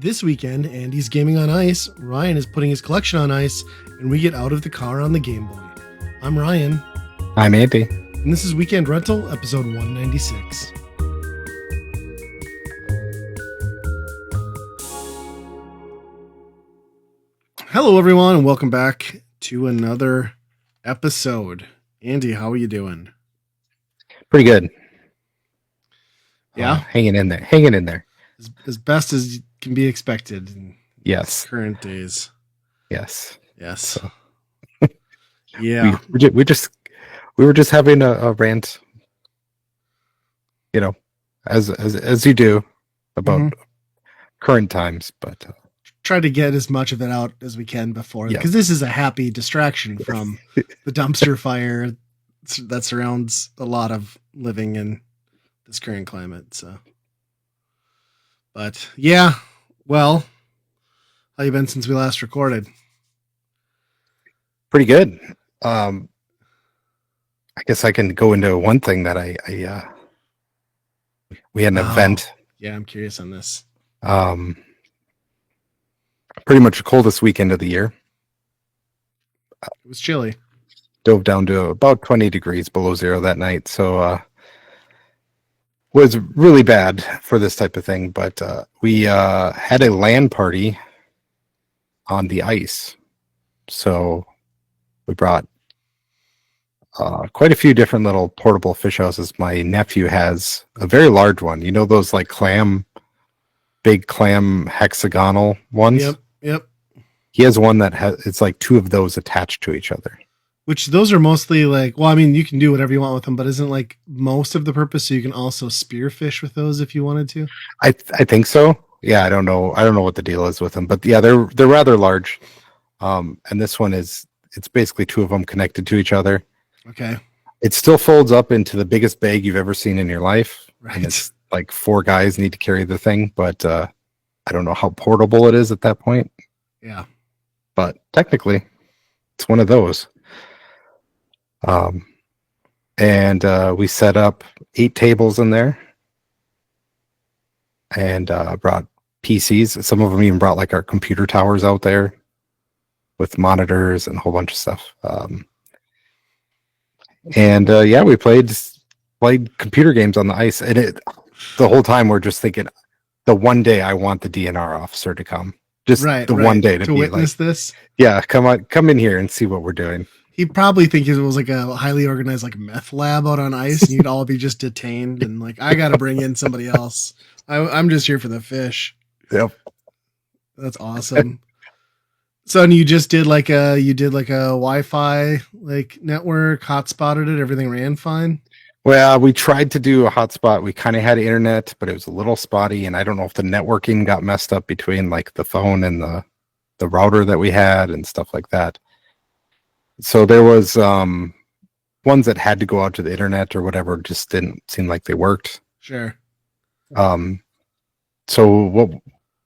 This weekend, Andy's gaming on ice, Ryan is putting his collection on ice, and we get out of the car on the Game Boy. I'm Ryan, I'm Andy. and this is Weekend Rental, episode 196. Hello, everyone, and welcome back to another episode. Andy, how are you doing? Pretty good. Yeah? Hanging in there. As best as can be expected in Yes. current days. Yes. Yes. So, Yeah. we were just having a rant, as you do about current times, but try to get as much of it out as we can before, because this is a happy distraction from the dumpster fire that surrounds a lot of living in this current climate. So, but yeah, well, how you been since we last recorded? pretty good. I guess I can go into one thing that we had an event. Yeah, I'm curious on this. Pretty much the coldest weekend of the year. It was chilly. Dove down to about 20 degrees below zero that night. So was really bad for this type of thing. But we had a LAN party on the ice. So we brought quite a few different little portable fish houses. My nephew has a very large one. You know those like big clam hexagonal ones? Yep. He has one that it's like two of those attached to each other. Which those are mostly like, well, I mean, you can do whatever you want with them, but isn't like most of the purpose so you can also spearfish with those if you wanted to? I think so. Yeah, I don't know what the deal is with them, but yeah, they're rather large. And this one it's basically two of them connected to each other. Okay. It still folds up into the biggest bag you've ever seen in your life. Right. And it's like 4 guys need to carry the thing, but I don't know how portable it is at that point. Yeah. But technically, it's one of those. And we set up 8 tables in there and brought PCs. Some of them even brought like our computer towers out there with monitors and a whole bunch of stuff. We played computer games on the ice, and the whole time we're just thinking, the one day I want the DNR officer to come. Just one day to be witness like, this. Yeah, come in here and see what we're doing. He'd probably think it was like a highly organized like meth lab out on ice, and you'd all be just detained and like, I got to bring in somebody else. I'm just here for the fish. Yep, that's awesome. So, and you just did like a Wi-Fi like network, hotspotted it, everything ran fine. Well, we tried to do a hotspot. We kind of had internet, but it was a little spotty, and I don't know if the networking got messed up between like the phone and the router that we had and stuff like that. So there was ones that had to go out to the internet or whatever, just didn't seem like they worked. Sure. So what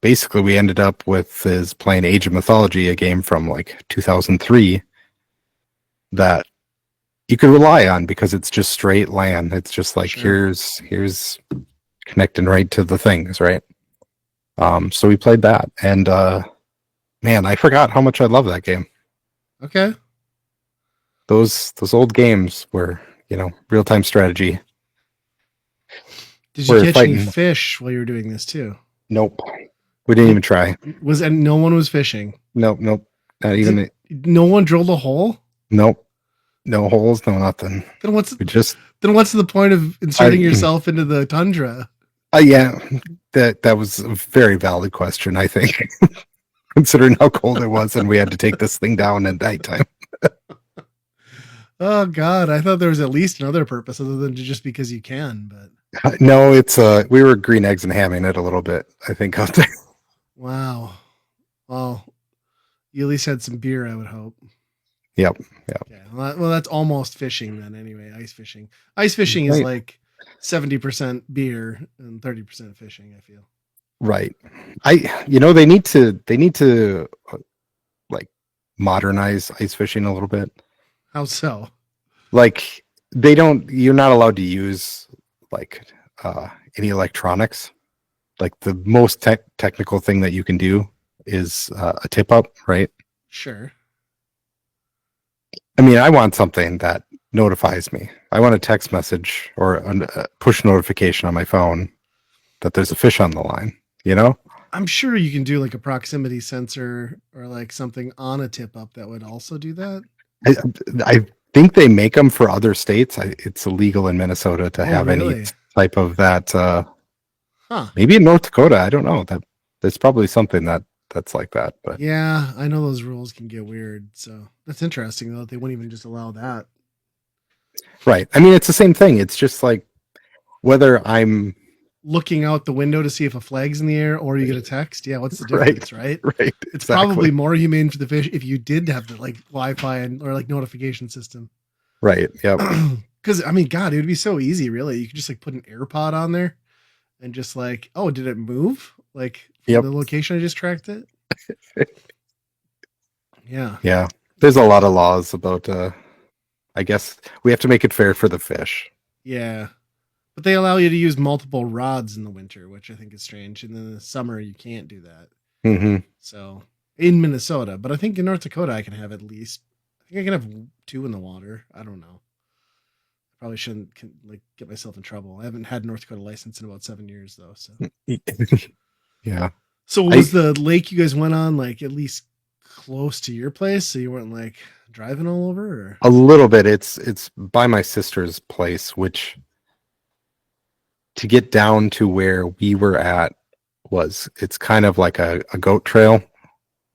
basically we ended up with is playing Age of Mythology, a game from like 2003 that you could rely on because it's just straight LAN. It's just like, sure, here's connecting right to the things, right? So we played that, and man, I forgot how much I love that game. Okay. Those old games were, real-time strategy. Did you catch any fish while you were doing this too? Nope. We didn't even try. And no one was fishing? Nope. Not even. No one drilled a hole? Nope. No holes, no nothing. Then what's the point of inserting yourself into the tundra? Yeah, that was a very valid question, I think, considering how cold it was and we had to take this thing down at nighttime. Oh God, I thought there was at least another purpose other than just because you can. But no, it's we were green eggs and hamming it a little bit, I think, out there. Wow. Well, you at least had some beer, I would hope. Yep. Okay. Well, that's almost fishing then. Anyway, ice fishing. Ice fishing is like 70% beer and 30% fishing, I feel. Right. They need to like modernize ice fishing a little bit. How so? Like you're not allowed to use like any electronics. like the most technical thing that you can do is a tip up, right? Sure. I mean, I want something that notifies me. I want a text message or a push notification on my phone that there's a fish on the line, you know? I'm sure you can do like a proximity sensor or like something on a tip up that would also do that. I, I think they make them for other states. It's illegal in Minnesota to Oh, have any really? type of that. Huh. Maybe in North Dakota, I don't know. That there's probably something that's like that. But Yeah, I know those rules can get weird. So that's interesting though. That they wouldn't even just allow that. right, I mean, it's the same thing. It's just like whether I'm Looking out the window to see if a flag's in the air or you get a text. Yeah, what's the right, difference, right? right, It's exactly, probably more humane for the fish if you did have the like Wi-Fi and or like notification system. right. Yep. Because I mean, God, it would be so easy. Really, you could just like put an AirPod on there and just like, oh, did it move? Like from Yep. the location I just tracked it. Yeah. Yeah. There's a lot of laws about. I guess we have to make it fair for the fish. Yeah. But they allow you to use multiple rods in the winter, which I think is strange. And in the summer, you can't do that. Hmm. So in Minnesota, but I think in North Dakota, I can have at least, I think I can have two in the water. I don't know. I probably shouldn't like get myself in trouble. I haven't had a North Dakota license in about 7 years though. So, Yeah. so I was the lake you guys went on like at least close to your place? So you weren't like driving all over or? a little bit. It's by my sister's place, which to get down to where we were at it's kind of like a goat trail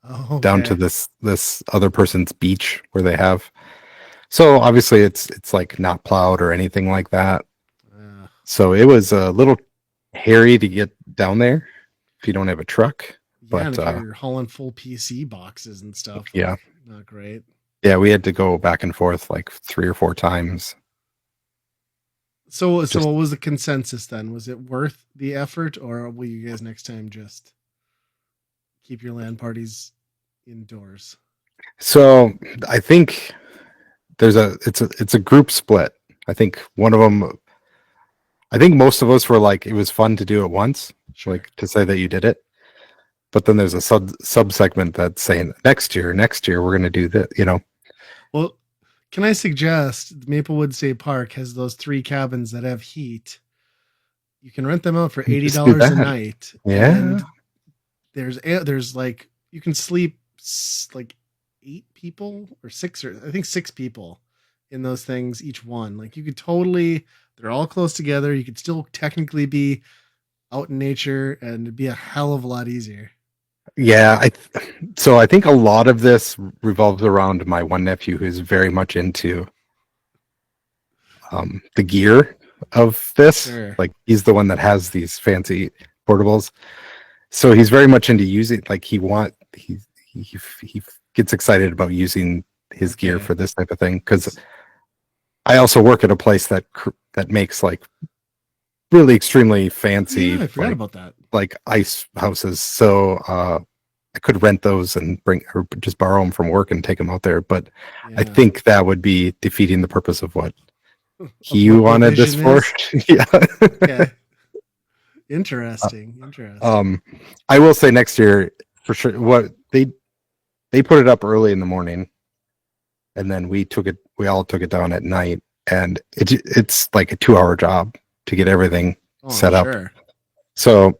Oh, down to okay. this other person's beach where they have. So obviously it's like not plowed or anything like that. Uh, So it was a little hairy to get down there if you don't have a truck. yeah. And But if you're hauling full PC boxes and stuff, yeah. like not great. Yeah, we had to go back and forth like 3 or 4 times. So Just what was the consensus then? Was it worth the effort, or will you guys next time just keep your LAN parties indoors? so I think it's a group split. I think one of them I think most of us were like it was fun to do it once, Sure. like to say that you did it. But then there's a sub segment that's saying next year we're going to do that, you know. Well, can I suggest Maplewood State Park has those 3 cabins that have heat. You can rent them out for eighty Just do dollars a that. night, Yeah. and there's like you can sleep like 8 people or six or I think 6 people in those things each one. Like you could totally, they're all close together. You could still technically be out in nature and it'd be a hell of a lot easier. Yeah, so I think a lot of this revolves around my one nephew who's very much into the gear of this. Sure. Like he's the one that has these fancy portables. So he's very much into using like he gets excited about using his gear Okay. for this type of thing because I also work at a place that makes like really extremely fancy Yeah, I forgot about that. like ice houses. So I could rent those and bring or just borrow them from work and take them out there. But I Yeah. think that would be defeating the purpose of what Of he what the wanted this vision for. is. Yeah. Okay. Interesting. Interesting. I will say next year for sure. What they put it up early in the morning, and then we all took it down at night, and it's like a 2-hour job to get everything Oh, set I'm up. sure. So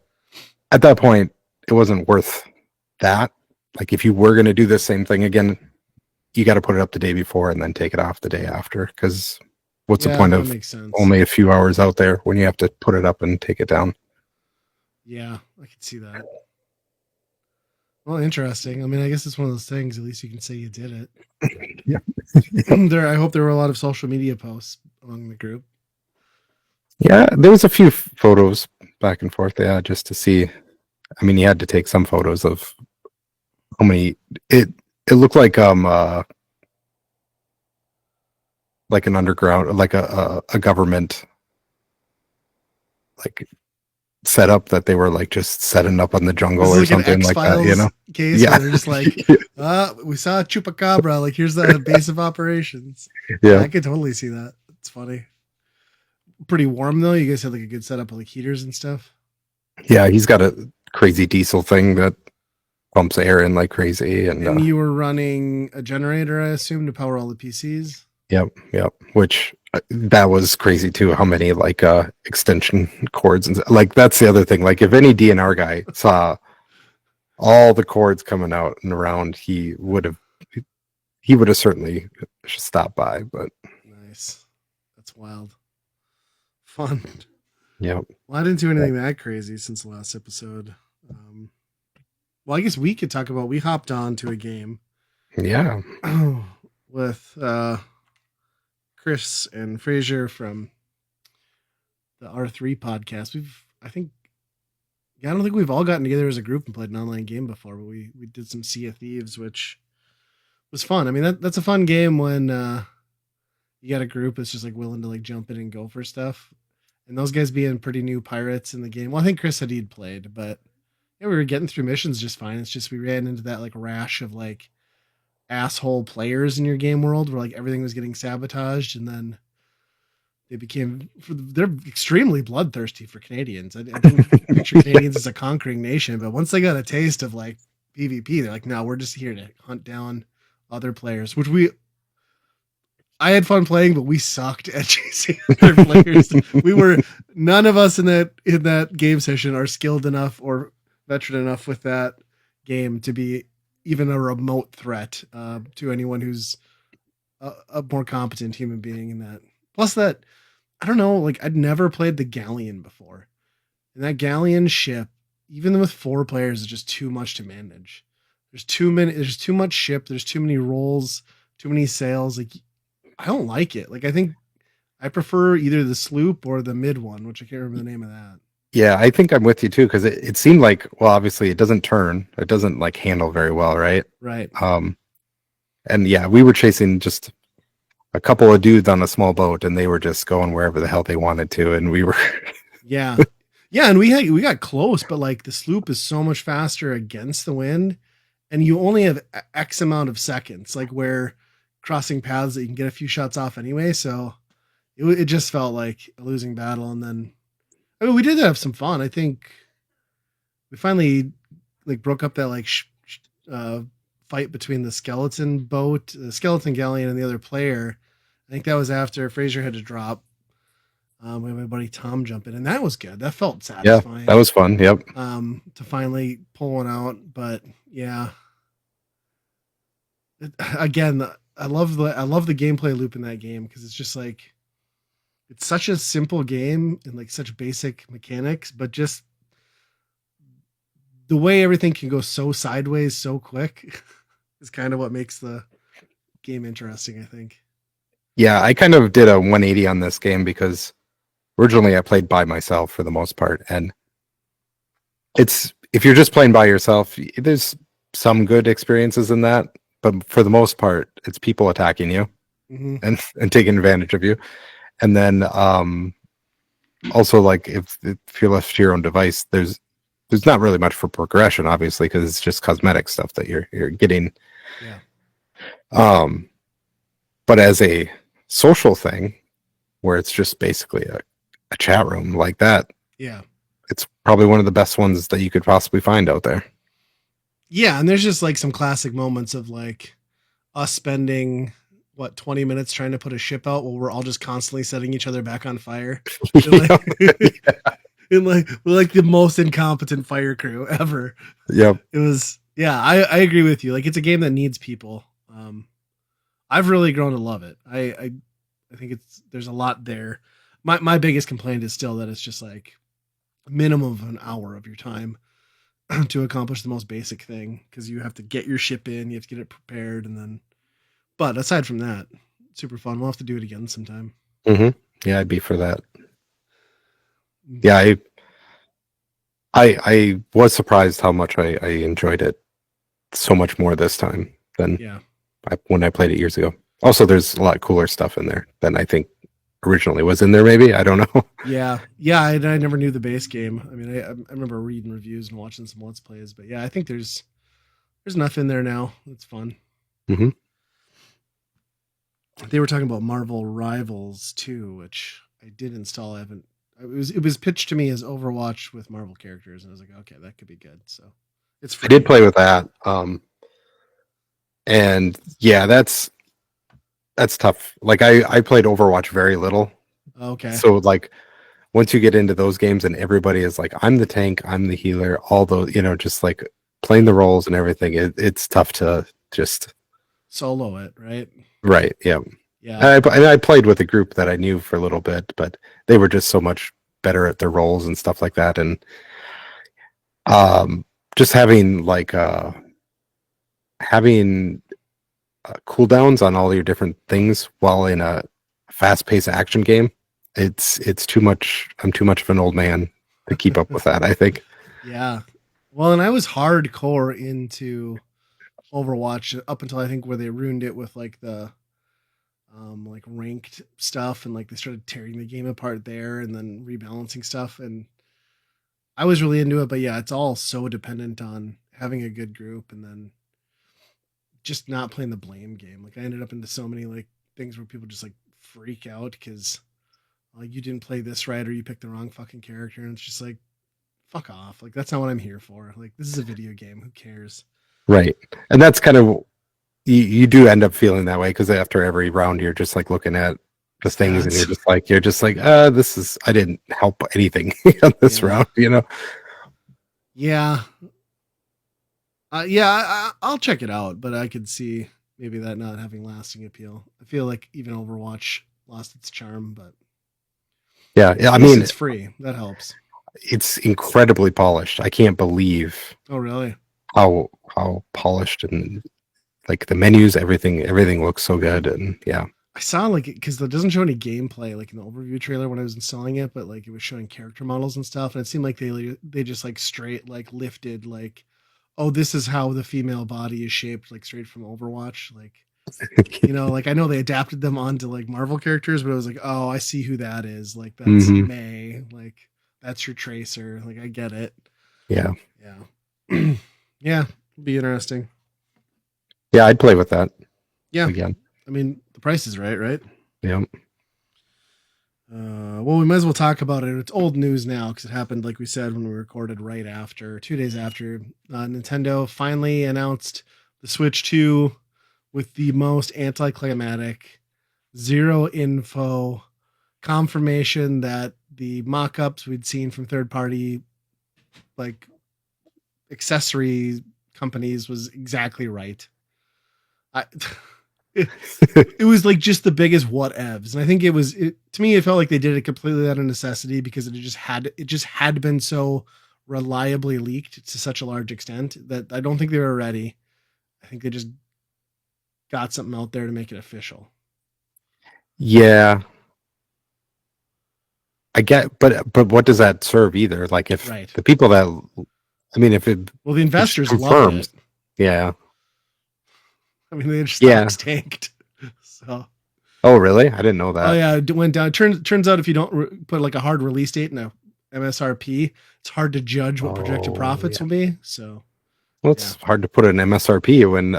at that point, it wasn't worth that. Like if you were going to do the same thing again, you got to put it up the day before and then take it off the day after. Because what's the Yeah, point that of makes sense. only a few hours out there when you have to put it up and take it down? Yeah, I could see that. Well, interesting. I mean, I guess it's one of those things. At least you can say you did it. Yeah. I hope there were a lot of social media posts among the group. Yeah, there was a few photos back and forth. Yeah, just to see. I mean, you had to take some photos of how many. It looked like an underground, like a government like setup that they were like just setting up on the jungle This is or like an something like that. You know? case Yeah. where they're just like, we saw a chupacabra. Like, here's the base of operations. Yeah. I could totally see that. It's funny. Pretty warm though. You guys had like a good setup of like heaters and stuff. Yeah, he's got a crazy diesel thing that pumps air in like crazy, And you were running a generator, I assume, to power all the PCs. Yep. Which that was crazy too. How many like extension cords and like that's the other thing. Like if any DNR guy saw all the cords coming out and around, he would have certainly stopped by. But Nice, that's wild, fun. yeah, Well, I didn't do anything that crazy since the last episode. Well, I guess we could talk about. We hopped on to a game. Yeah. With Chris and Fraser from the R3 podcast. I don't think we've all gotten together as a group and played an online game before, but we did some Sea of Thieves, which was fun. I mean, that's a fun game when you got a group that's just like willing to like jump in and go for stuff. And those guys being pretty new pirates in the game. Well, I think Chris said he'd played, but yeah, we were getting through missions just fine. It's just we ran into that like rash of like asshole players in your game world where like everything was getting sabotaged, and then they're extremely bloodthirsty for Canadians. I didn't picture Canadians as a conquering nation, but once they got a taste of like PvP, they're like, no, we're just here to hunt down other players, which I had fun playing, but we sucked at chasing other players. None of us in that game session are skilled enough or veteran enough with that game to be even a remote threat to anyone who's a more competent human being in that. Plus that, I don't know, like I'd never played the Galleon before. And that Galleon ship, even with 4 players, is just too much to manage. There's too much ship, there's too many roles, too many sails. Like I don't like it. Like I think I prefer either the sloop or the mid one, which I can't remember the name of that. Yeah, I think I'm with you too, because it seemed like, well, obviously it doesn't turn. It doesn't like handle very well, right? Right. And yeah, we were chasing just a couple of dudes on a small boat and they were just going wherever the hell they wanted to. And we were Yeah. Yeah, and we got close, but like the sloop is so much faster against the wind, and you only have X amount of seconds, like where crossing paths that you can get a few shots off anyway. So it just felt like a losing battle. And then, I mean, we did have some fun. I think we finally like broke up that like fight between the skeleton boat, the skeleton galleon, and the other player. I think that was after Fraser had to drop. We have my buddy Tom jump in, and that was good. That felt satisfying. Yeah, that was fun. Yep. To finally pull one out, but yeah. Again, I love the gameplay loop in that game because it's just like it's such a simple game and like such basic mechanics, but just the way everything can go so sideways so quick is kind of what makes the game interesting, I think. Yeah, I kind of did a 180 on this game because originally I played by myself for the most part, and it's if you're just playing by yourself, there's some good experiences in that, but for the most part, it's people attacking you and taking advantage of you. And then also like if you're left to your own device, there's not really much for progression, obviously, because it's just cosmetic stuff that you're getting. Yeah. But as a social thing, where it's just basically a chat room like that, yeah, it's probably one of the best ones that you could possibly find out there. Yeah, and there's just like some classic moments of like us spending 20 minutes trying to put a ship out while we're all just constantly setting each other back on fire. And like we're like the most incompetent fire crew ever. Yep. It was I agree with you. Like it's a game that needs people. I've really grown to love it. I think there's a lot there. My biggest complaint is still that it's just like a minimum of an hour of your time to accomplish the most basic thing, because you have to get your ship in, you have to get it prepared, and then. But aside from that, super fun. We'll have to do it again sometime. Mm-hmm. Yeah, I'd be for that. Yeah, I was surprised how much I enjoyed it so much more this time than when I played it years ago. Also, there's a lot cooler stuff in there than I think originally was in there. Maybe, I don't know. Yeah. I never knew the base game. I mean, I remember reading reviews and watching some Let's Plays, but yeah, I think there's enough in there now. It's fun. Mm-hmm. They were talking about Marvel Rivals too, which I did install. I It was pitched to me as Overwatch with Marvel characters, and I was like, okay, that could be good. So it's I did free. play with that. And yeah, that's tough. Like I played Overwatch very little. Okay. So like once you get into those games and everybody is like, I'm the tank, I'm the healer, all those, just like playing the roles and everything, it's tough to just Solo it, right? right. Yeah. Yeah. And I played with a group that I knew for a little bit, but they were just so much better at their roles and stuff like that. And um, just having cooldowns on all your different things while in a fast-paced action game, it's too much. I'm too much of an old man to keep up with that, I think. Yeah. Well, and I was hardcore into Overwatch up until I think where they ruined it with like the like ranked stuff, and like they started tearing the game apart there and then rebalancing stuff, and I was really into it, but yeah, it's all so dependent on having a good group and then just not playing the blame game. Like I ended up into so many like things where people just like freak out because you didn't play this right or you picked the wrong fucking character, and it's just like fuck off. Like that's not what I'm here for. Like this is a video game. Who cares? Right, and that's kind of you do end up feeling that way because after every round, you're just like looking at the things, and you're just like, this is I didn't help anything on this round, Yeah. Yeah, I'll check it out, but I could see maybe that not having lasting appeal. I feel like even Overwatch lost its charm, but yeah, I mean, it's free. That helps. It's incredibly polished. I can't believe Oh, really? how polished and like the menus, everything looks so good, and yeah. I saw like because it doesn't show any gameplay like in the overview trailer when I was installing it, but like it was showing character models and stuff, and it seemed like they just like straight like lifted like, oh, this is how the female body is shaped, like straight from Overwatch, like like I know they adapted them onto like Marvel characters, but it was like, oh, I see who that is, like that's May, like that's your Tracer, like I get it. Yeah, yeah, be interesting. Yeah, I'd play with that. Yeah, again. I mean, the price is right? Yeah. Well, we might as well talk about it. It's old news now because it happened, like we said, when we recorded right after, 2 days after. Nintendo finally announced the Switch 2 with the most anticlimactic, zero info confirmation that the mock-ups we'd seen from third-party like accessory companies was exactly right. It was like just the biggest whatevs, and I think to me it felt like they did it completely out of necessity because it just had been so reliably leaked to such a large extent that I don't think they were ready. I think they just got something out there to make it official. Yeah, I get, but what does that serve either? Like if the people that, I mean, if it the investors love it. Yeah. I mean, their stocks tanked. So. Oh, really? I didn't know that. Oh, yeah, it went down. Turns out if you don't put like a hard release date and a MSRP, it's hard to judge what projected profits will be. So. Well, it's hard to put an MSRP when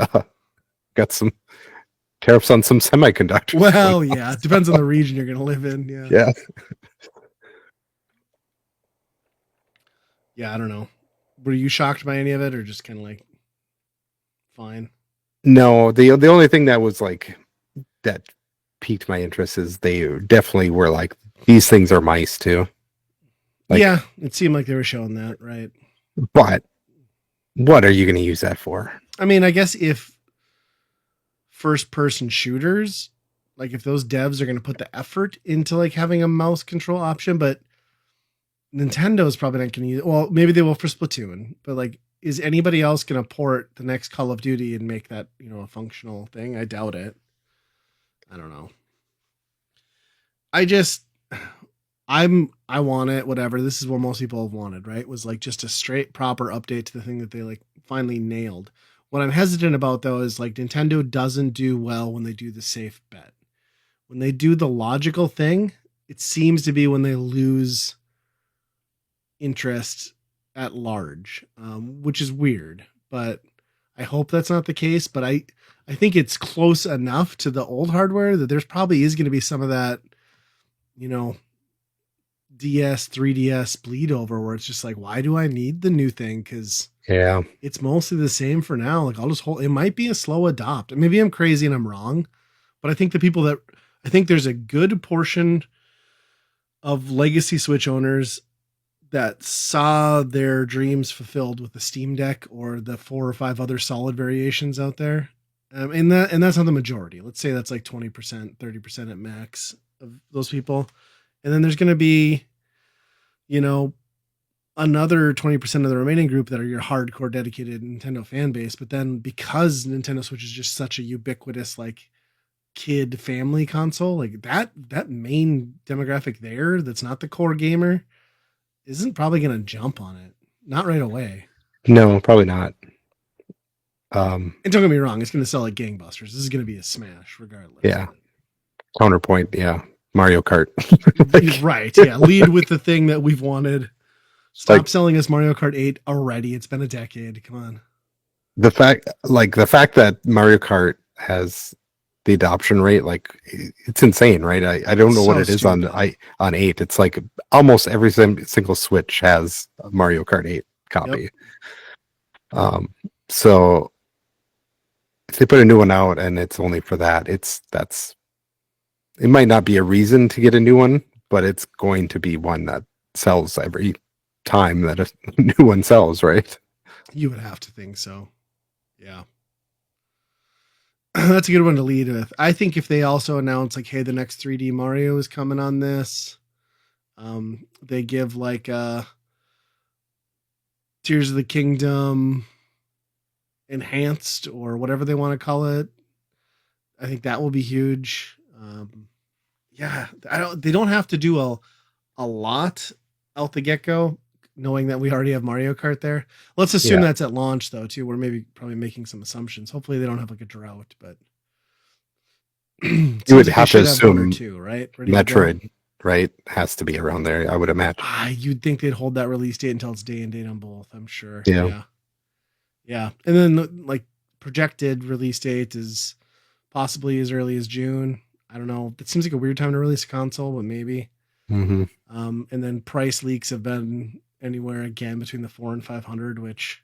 got some tariffs on some semiconductors. Well, yeah, it depends on the region you're going to live in. Yeah. Yeah. Yeah, I don't know. Were you shocked by any of it, or just kind of like fine? No, the only thing that was like that piqued my interest is they definitely were like, these things are mice too. Like, yeah, it seemed like they were showing that, right? But what are you going to use that for? I mean, I guess if first-person shooters, like if those devs are going to put the effort into like having a mouse control option, but Nintendo's probably not going to use. Well, maybe they will for Splatoon, but like, is anybody else going to port the next Call of Duty and make that a functional thing? I doubt it. I don't know. I want it. Whatever. This is what most people have wanted, right? Was like just a straight proper update to the thing that they like finally nailed. What I'm hesitant about though is like Nintendo doesn't do well when they do the safe bet. When they do the logical thing, it seems to be when they lose interest at large, which is weird, but I hope that's not the case. But I think it's close enough to the old hardware that there's probably is going to be some of that, DS, 3DS bleed over where it's just like, why do I need the new thing? Because Yeah. it's mostly the same for now. Like I'll just hold. It might be a slow adopt. Maybe I'm crazy and I'm wrong, but I think there's a good portion of legacy Switch owners that saw their dreams fulfilled with the Steam Deck or the 4 or 5 other solid variations out there. And that's not the majority. Let's say that's like 20%, 30% at max of those people. And then there's going to be, you know, another 20% of the remaining group that are your hardcore dedicated Nintendo fan base. But then because Nintendo Switch is just such a ubiquitous, like, kid family console, like that main demographic there that's not the core gamer isn't probably going to jump on it. Not right away. No, probably not. And don't get me wrong, it's going to sell like gangbusters. This is going to be a smash regardless. Yeah. Counterpoint, yeah. Mario Kart. Like, right, yeah. Lead with the thing that we've wanted. Stop selling us Mario Kart 8 already. It's been a decade. Come on. The fact that Mario Kart has the adoption rate, like, it's insane, right? I don't know what it is on 8. It's like almost every single Switch has a Mario Kart 8 copy. Yep. So if they put a new one out and it's only for that, it might not be a reason to get a new one, but it's going to be one that sells every time that a new one sells, right? You would have to think so. Yeah. That's a good one to lead with. I think if they also announce like, hey, the next 3D Mario is coming on this, they give like Tears of the Kingdom enhanced or whatever they want to call it. I think that will be huge. Yeah, they don't have to do a lot out the get-go, knowing that we already have Mario Kart there. Let's assume that's at launch though, too. We're probably making some assumptions. Hopefully they don't have like a drought, but you would have to assume one or two, right? Metroid, right? Has to be around there, I would imagine. You'd think they'd hold that release date until it's day and date on both, I'm sure. Yeah. And then like projected release date is possibly as early as June. I don't know. It seems like a weird time to release a console, but maybe. Mm-hmm. And then price leaks have been anywhere again between the 400 and 500, which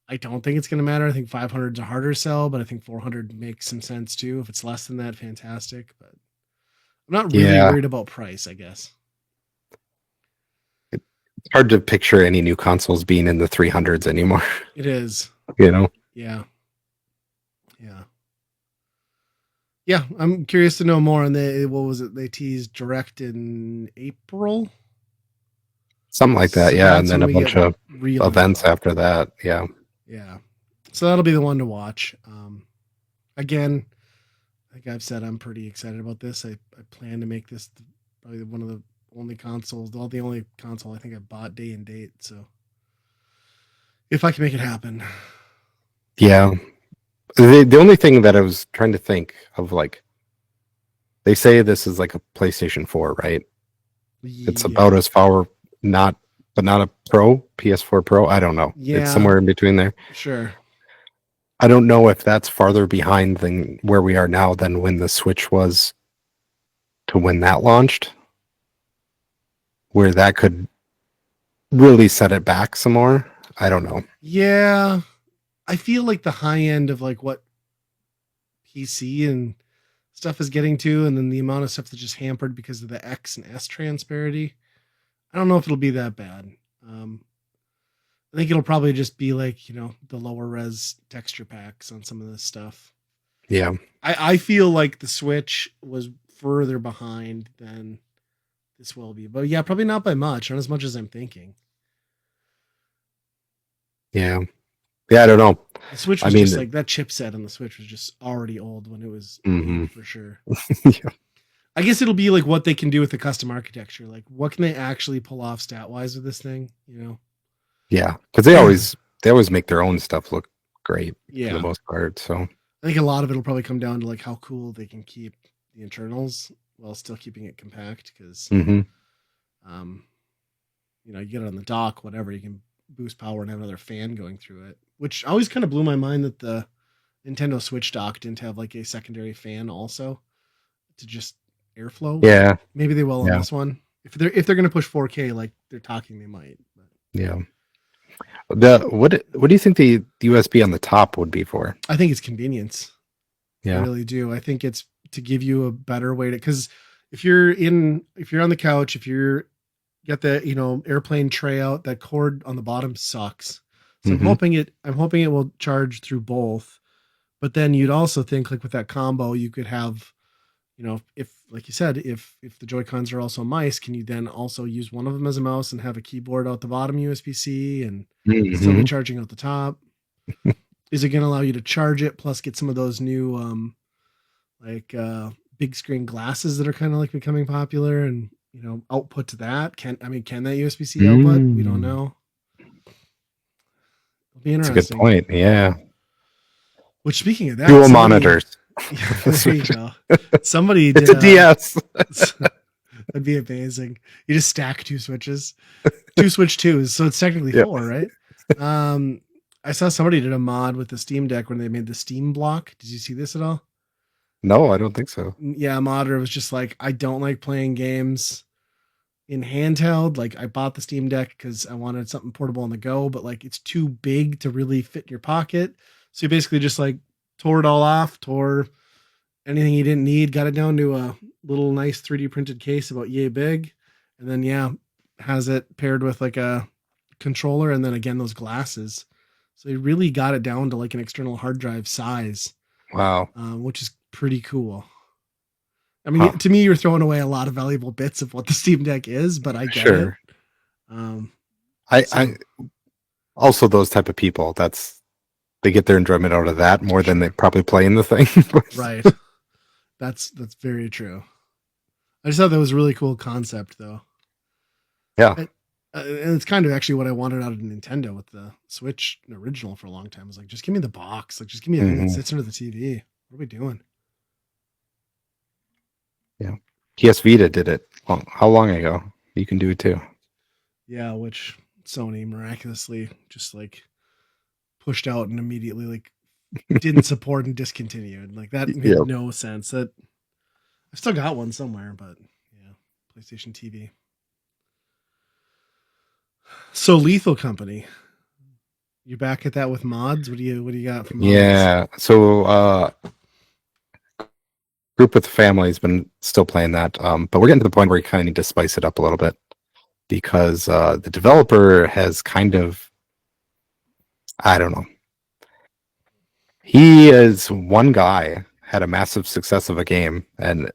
I don't think it's going to matter. I think 500 is a harder sell, but I think 400 makes some sense too. If it's less than that, fantastic. But I'm not really worried about price, I guess. It's hard to picture any new consoles being in the 300s anymore. It is. Yeah. Yeah, I'm curious to know more on what was it? They teased Direct in April? Something like that, yeah. And then a bunch of events after that, yeah. Yeah. So that'll be the one to watch. Again, like I've said, I'm pretty excited about this. I plan to make this probably one of the only consoles, the only console I think I bought day and date. So if I can make it happen. Yeah. The only thing that I was trying to think of, like, they say this is like a PlayStation 4, right? It's about as far, not a Pro, PS4 Pro. I don't know. Yeah. It's somewhere in between there. Sure. I don't know if that's farther behind than where we are now than when the Switch was to when that launched, where that could really set it back some more. I don't know. Yeah. I feel like the high end of like what PC and stuff is getting to, and then the amount of stuff that's just hampered because of the X and S transparency. I don't know if it'll be that bad. I think it'll probably just be like, the lower res texture packs on some of this stuff. Yeah. I feel like the Switch was further behind than this will be. But yeah, probably not by much, not as much as I'm thinking. Yeah. Yeah, I don't know. The Switch was just like that chipset on the Switch was just already old when it was for sure. Yeah. I guess it'll be like what they can do with the custom architecture. Like what can they actually pull off stat wise with this thing? Yeah, because they always make their own stuff look great for the most part. So I think a lot of it will probably come down to like how cool they can keep the internals while still keeping it compact. Because you get it on the dock, whatever, you can boost power and have another fan going through it, which always kind of blew my mind that the Nintendo Switch dock didn't have like a secondary fan also to just airflow. Yeah, maybe they will on this one. if they're going to push 4K like they're talking, they might. But. Yeah. What do you think the USB on the top would be for? I think it's convenience. Yeah. I really do. I think it's to give you a better way to, because if you're on the couch, if you're got the airplane tray out, that cord on the bottom sucks. So I'm hoping it will charge through both. But then you'd also think like with that combo, you could have, if like you said, if the Joy-Cons are also mice, can you then also use one of them as a mouse and have a keyboard out the bottom USB-C and still be charging out the top? Is it going to allow you to charge it plus get some of those new big screen glasses that are kind of like becoming popular and output to that? Can that USB-C output? We don't know. It'll be interesting. That's a good point. Yeah. Which, speaking of that, dual monitors. Yeah, there you go. Somebody did. It's a DS. That'd be amazing. You just stack two switches, two switch twos, so it's technically four, right? I saw somebody did a mod with the Steam Deck when they made the Steam block. Did you see this at all? No, I don't think so. Yeah, a modder was just like, I don't like playing games in handheld. Like, I bought the Steam Deck because I wanted something portable on the go, but like it's too big to really fit in your pocket. So you basically just like tore it all off, tore anything you didn't need, got it down to a little nice 3D printed case about yay big, and then has it paired with like a controller and then again those glasses. So he really got it down to like an external hard drive size. Wow. Which is pretty cool. I mean, to me, you're throwing away a lot of valuable bits of what the Steam Deck is, but I get it. I also those type of people, they get their enjoyment out of that more than they probably play in the thing. Right. That's very true. I just thought that was a really cool concept, though. Yeah. And it's kind of actually what I wanted out of Nintendo with the Switch original for a long time. I was like, just give me the box. Like, just give me a thing that sits under the TV. What are we doing? Yeah. PS Vita did it. How long ago? You can do it too. Yeah, which Sony miraculously just like pushed out and immediately like didn't support and discontinued. Like that made no sense. That I've still got one somewhere, but yeah, PlayStation TV. So Lethal Company, you back at that with mods? What do you got for mods? Yeah, so Group with the Family has been still playing that, but we're getting to the point where you kind of need to spice it up a little bit because the developer has kind of, I don't know. He is one guy, had a massive success of a game, and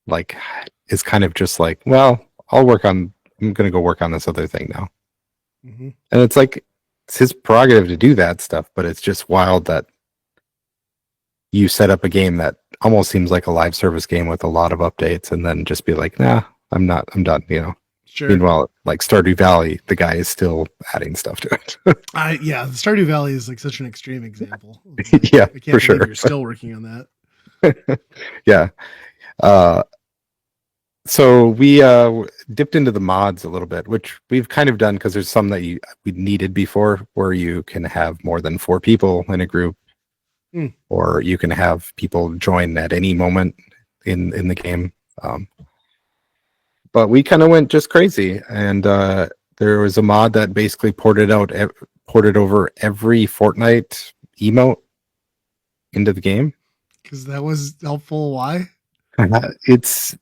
like is kind of just like, well, I'm going to go work on this other thing now. And it's like, it's his prerogative to do that stuff, but it's just wild that you set up a game that almost seems like a live service game with a lot of updates and then just be like, nah, I'm done, Sure. Meanwhile, like Stardew Valley, the guy is still adding stuff to it. Stardew Valley is like such an extreme example. Yeah, I can't believe you're still working on that. Yeah. So we dipped into the mods a little bit, which we've kind of done because there's some that we needed before, where you can have more than 4 people in a group, or you can have people join at any moment in the game. But we kind of went just crazy, and there was a mod that basically ported over every Fortnite emote into the game. Because that was helpful. Why? It's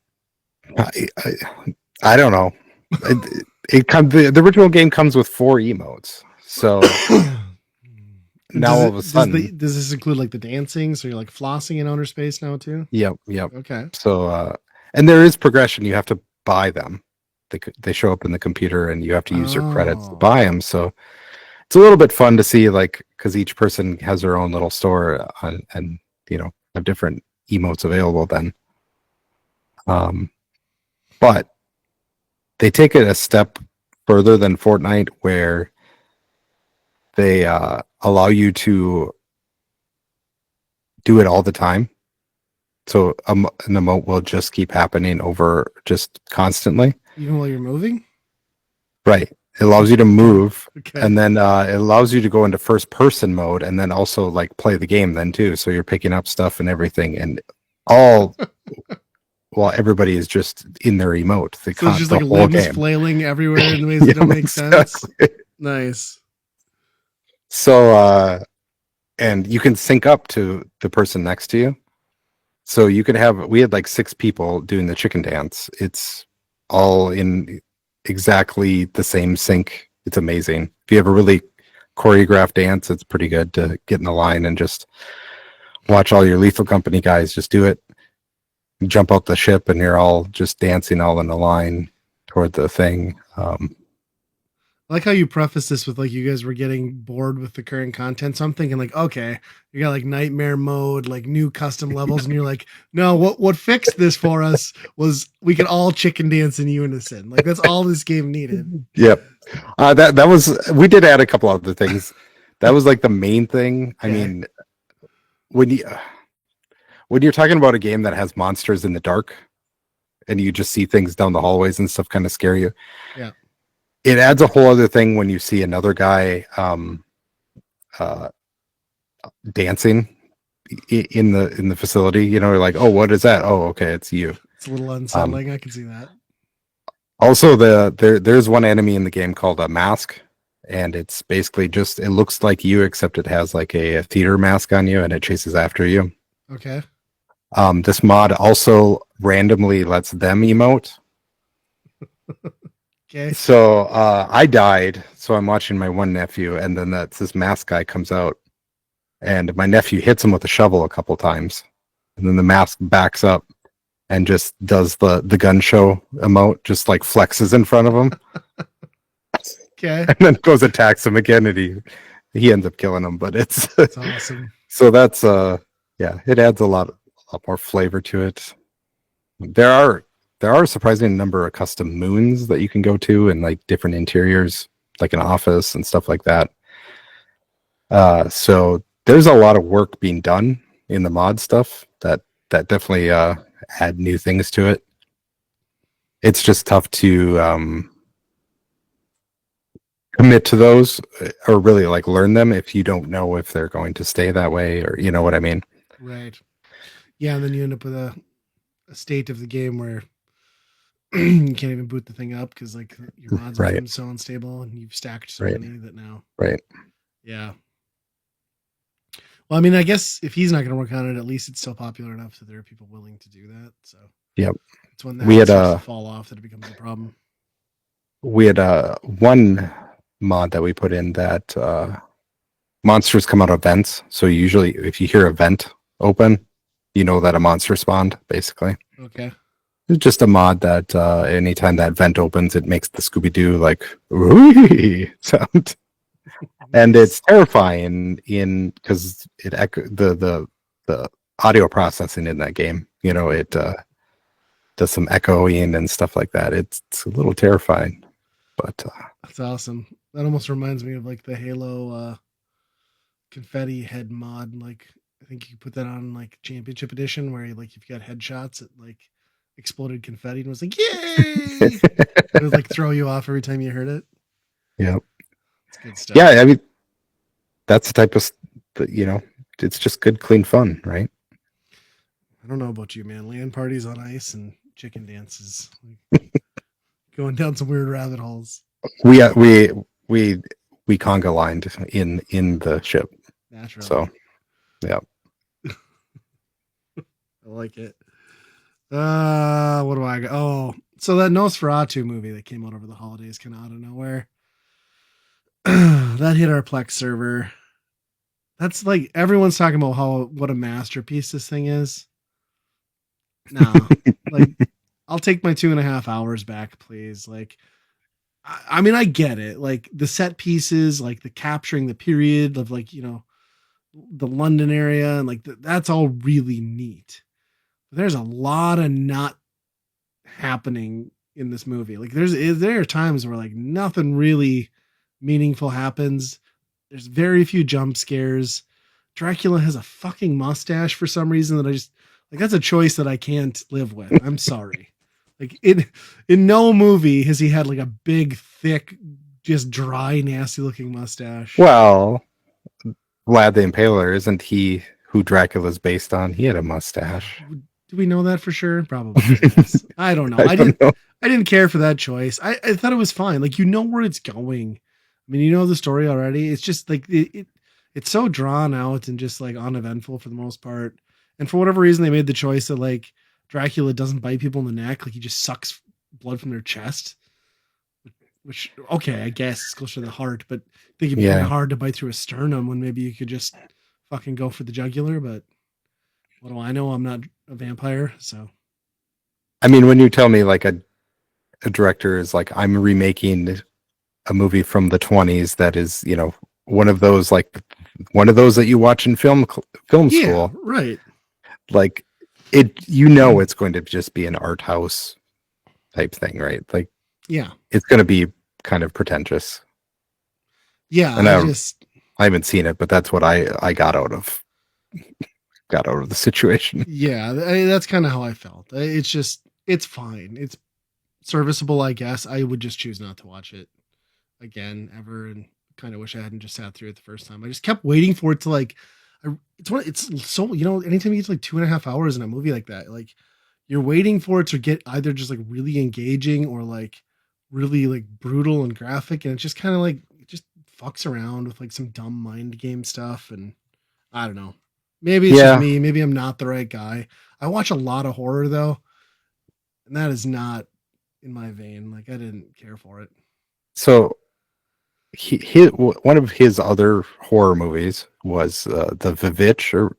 I don't know. The original game comes with 4 emotes, so now all of a sudden, does this include like the dancing? So you're like flossing in outer space now too? Yep. Okay. So and there is progression. You have to buy them. They show up in the computer, and you have to use your credits to buy them. So it's a little bit fun to see, like, because each person has their own little store and have different emotes available then. But they take it a step further than Fortnite, where they allow you to do it all the time. So an emote will just keep happening over just constantly. Even while you're moving? Right. It allows you to move, and then it allows you to go into first person mode and then also like play the game then too. So you're picking up stuff and everything, and all while everybody is just in their emote. So it's just The like whole limbs game. flailing everywhere in ways that don't make sense. Nice. So, and you can sync up to the person next to you. So you could have, we had like 6 people doing the chicken dance. It's all in exactly the same sync. It's amazing. If you have a really choreographed dance, it's pretty good to get in the line and just watch all your Lethal Company guys just do it. You jump out the ship and you're all just dancing all in a line toward the thing. I like how you preface this with like you guys were getting bored with the current content. So I'm thinking like, okay, you got like nightmare mode, like new custom levels, and you're like, no, what fixed this for us was we could all chicken dance in unison. Like that's all this game needed. Yep. That was, we did add a couple other things. That was like the main thing. I mean, when you're talking about a game that has monsters in the dark and you just see things down the hallways and stuff kind of scare you. Yeah. It adds a whole other thing when you see another guy dancing in the facility. You know, you're like, oh, what is that? Oh, okay, it's you. It's a little unsettling. I can see that. Also, there's one enemy in the game called a mask, and it's basically just, it looks like you, except it has like a theater mask on you, and it chases after you. Okay. This mod also randomly lets them emote. Okay. So I died, so I'm watching my one nephew, and then this mask guy comes out, and my nephew hits him with a shovel a couple times, and then the mask backs up and just does the gun show emote, just like flexes in front of him. Okay. And then goes attacks him again, and he ends up killing him. But it's awesome. So that's yeah, it adds a lot more flavor to it. There are a surprising number of custom moons that you can go to and like different interiors, like an office and stuff like that. So there's a lot of work being done in the mod stuff that definitely add new things to it. It's just tough to commit to those or really like learn them if you don't know if they're going to stay that way, or you know what I mean. Right. Yeah, and then you end up with a state of the game where you can't even boot the thing up because like your mods become so unstable and you've stacked so many that now. Right. Yeah. Well, I mean, I guess if he's not going to work on it, at least it's still popular enough that there are people willing to do that. So yep. It's when that starts to fall off that it becomes a problem. We had one mod that we put in that monsters come out of vents. So usually if you hear a vent open, you know that a monster spawned, basically. Okay. It's just a mod that anytime that vent opens, it makes the Scooby-Doo like whee sound. And it's terrifying because it the audio processing in that game, you know, it does some echoing and stuff like that. It's a little terrifying, but that's awesome. That almost reminds me of like the Halo confetti head mod. Like I think you put that on like Championship Edition, where you, like if you got headshots, it like exploded confetti and was like, yay! It would like throw you off every time you heard it. Yeah. It's good stuff. Yeah, I mean, that's the type of, you know, it's just good, clean fun, right? I don't know about you, man. LAN parties on ice and chicken dances. Like, going down some weird rabbit holes. We conga lined in the ship. Naturally. So, yeah. I like it. What do I got? Oh, so that Nosferatu movie that came out over the holidays, kind of out of nowhere. That hit our Plex server. That's like everyone's talking about what a masterpiece this thing is. No, like I'll take my 2.5 hours back, please. Like, I mean, I get it. Like the set pieces, like the capturing the period of like, you know, the London area and like that's all really neat. But there's a lot of not happening in this movie. Like there are times where like nothing really meaningful happens. There's very few jump scares. Dracula has a fucking mustache for some reason that I just like. That's a choice that I can't live with. I'm sorry. Like in no movie has he had like a big, thick, just dry, nasty looking mustache. Well, Vlad the Impaler, isn't he who Dracula's based on? He had a mustache. Do we know that for sure? Probably, I guess. I don't know. I don't know. I didn't care for that choice. I thought it was fine. Like, you know where it's going. I mean, you know the story already. It's just like it's so drawn out and just like uneventful for the most part. And for whatever reason, they made the choice that like Dracula doesn't bite people in the neck, like he just sucks blood from their chest. Which okay, I guess it's closer to the heart, but I think it'd be kind of hard to bite through a sternum when maybe you could just fucking go for the jugular. But what do I know? I'm not a vampire, so. I mean, when you tell me like a director is like, I'm remaking a movie from the 20s that is, you know, one of those that you watch in film school, right? Like it, you know, it's going to just be an art house type thing, right? Like, yeah, it's going to be kind of pretentious. Yeah, and I haven't seen it, but that's what I got out of the situation. Yeah, that's kind of how I felt. It's just, it's fine. It's serviceable, I guess. I would just choose not to watch it again ever, and kind of wish I hadn't just sat through it the first time. I just kept waiting for it to like. It's so, you know, anytime you get like 2.5 hours in a movie like that, like you're waiting for it to get either just like really engaging or like really like brutal and graphic, and it just kind of like it just fucks around with like some dumb mind game stuff, and I don't know. Maybe it's just me. Maybe I'm not the right guy. I watch a lot of horror though, and that is not in my vein. Like I didn't care for it. So one of his other horror movies was the Vivitch. Or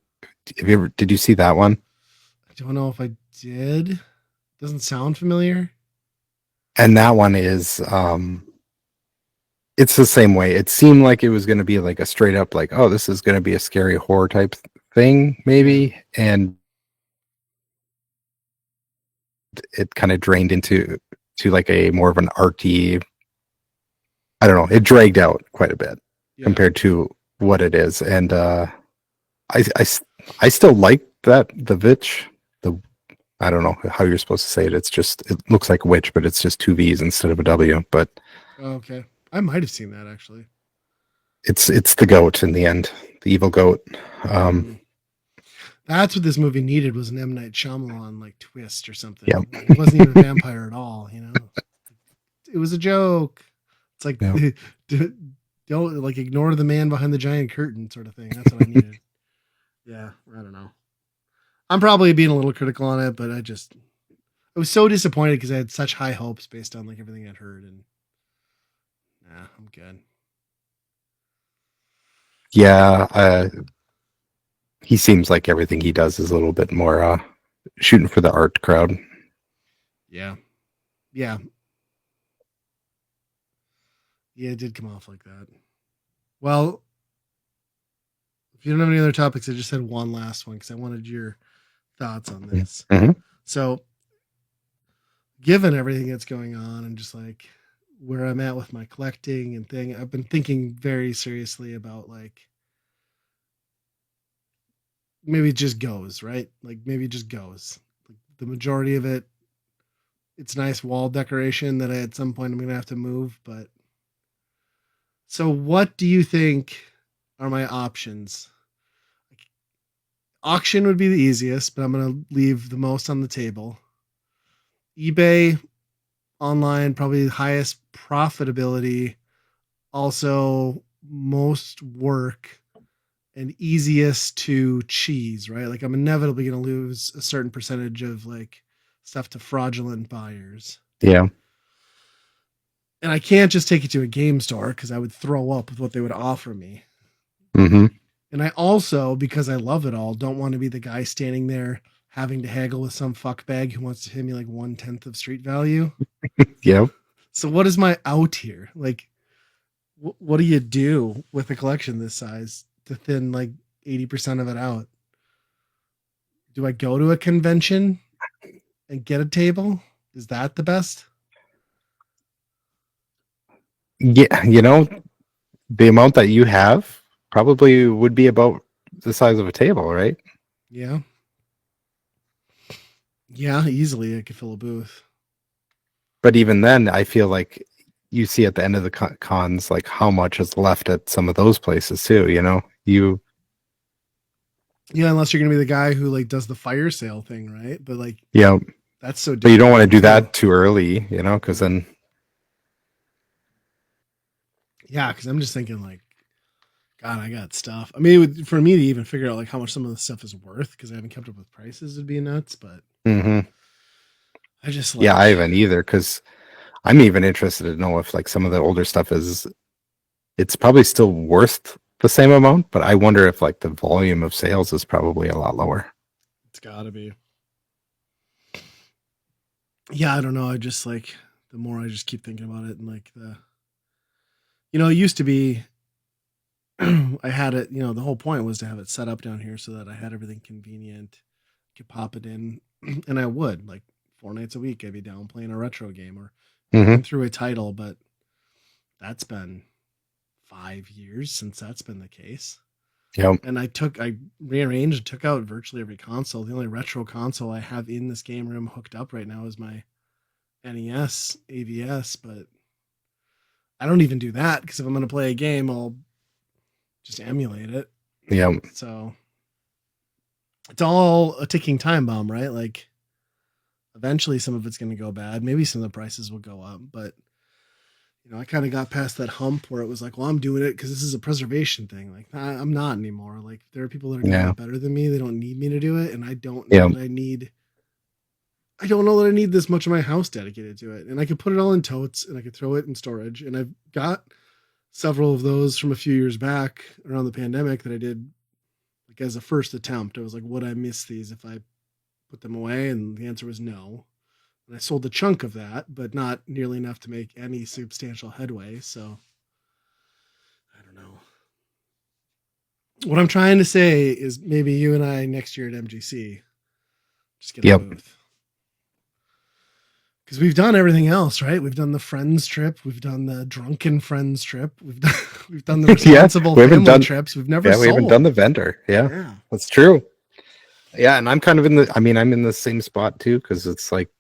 did you see that one? I don't know if I did. Doesn't sound familiar. And that one is it's the same way. It seemed like it was going to be like a straight up like, oh, this is going to be a scary horror type thing maybe, and it kind of drained into like a more of an arty, I don't know, it dragged out quite a bit compared to what it is. And I still like that, the Vitch. I don't know how you're supposed to say it. It's just, it looks like witch, but it's just 2 V's instead of a W. But okay, I might have seen that actually. It's the goat in the end, the evil goat. That's what this movie needed, was an M. Night Shyamalan like twist or something. Yeah. It wasn't even a vampire at all, you know. It was a joke. It's like don't like ignore the man behind the giant curtain sort of thing. That's what I needed. Yeah, I don't know. I'm probably being a little critical on it, but I was so disappointed because I had such high hopes based on like everything I'd heard, and I'm good. Yeah, he seems like everything he does is a little bit more shooting for the art crowd. Yeah. It did come off like that. Well, if you don't have any other topics, I just had one last one because I wanted your thoughts on this. Mm-hmm. So, given everything that's going on and just like where I'm at with my collecting and thing, I've been thinking very seriously about like maybe it just goes, right? Like maybe it just goes. Like, the majority of it, it's nice wall decoration that at some point I'm going to have to move, but so what do you think are my options? Auction would be the easiest, but I'm going to leave the most on the table. eBay, online, probably the highest profitability, also most work and easiest to cheese, right? Like I'm inevitably going to lose a certain percentage of like stuff to fraudulent buyers. Yeah. And I can't just take it to a game store because I would throw up with what they would offer me. Mm-hmm. And I also, because I love it all, don't want to be the guy standing there having to haggle with some fuckbag who wants to hit me like 1/10 of street value. Yeah. So what is my out here? Like, what do you do with a collection this size to thin like 80% of it out? Do I go to a convention and get a table? Is that the best? Yeah, you know, the amount that you have probably would be about the size of a table, right? Yeah. Yeah, easily I could fill a booth. But even then, I feel like you see at the end of the cons, like how much is left at some of those places too, you know? Yeah, unless you're gonna be the guy who like does the fire sale thing, right? But like Yeah, that's so but you don't want to difficult do too. that too early, because Right. then Yeah, because I'm just thinking like, God, I got stuff. I mean, for me to even figure out like how much some of this stuff is worth because I haven't kept up with prices would be nuts. But hmm I just yeah, like, I haven't either because I'm even interested to know if like some of the older stuff is it's probably still worth the same amount, but I wonder if like the volume of sales is probably a lot lower. it's gotta be. Yeah, I don't know. I just like the more I just keep thinking about it and like it used to be I had it, the whole point was to have it set up down here so that I had everything convenient, could pop it in, and I would like 4 nights a week. I'd be down playing a retro game or hmm working through a title, but that's been 5 years since that's been the case. Yep. And I rearranged and took out virtually every console. The only retro console I have in this game room hooked up right now is my NES AVS, but I don't even do that because if I'm going to play a game, I'll just emulate it. Yep. So it's all a ticking time bomb, right? Like eventually some of it's going to go bad. Maybe some of the prices will go up, but I kind of got past that hump where it was like, well, I'm doing it because this is a preservation thing. Like, I'm not anymore. Like, there are people that are doing Yeah. it better than me. They don't need me to do it, and I don't know Yeah. that I need. I don't know that I need this much of my house dedicated to it. And I could put it all in totes, and I could throw it in storage. And I've got several of those from a few years back around the pandemic that I did like as a first attempt. I was like, would I miss these if I put them away? And the answer was no. And I sold a chunk of that, but not nearly enough to make any substantial headway. So I don't know. What I'm trying to say is maybe you and I next year at MGC just get a Yep. booth. Because we've done everything else, right? We've done the friends trip, we've done the drunken friends trip, we've done the Yeah. responsible We haven't family done trips. We've never yeah, we haven't done sold. the vendor. Yeah. Yeah. That's true. Yeah, and I'm kind of I'm in the same spot too, because it's like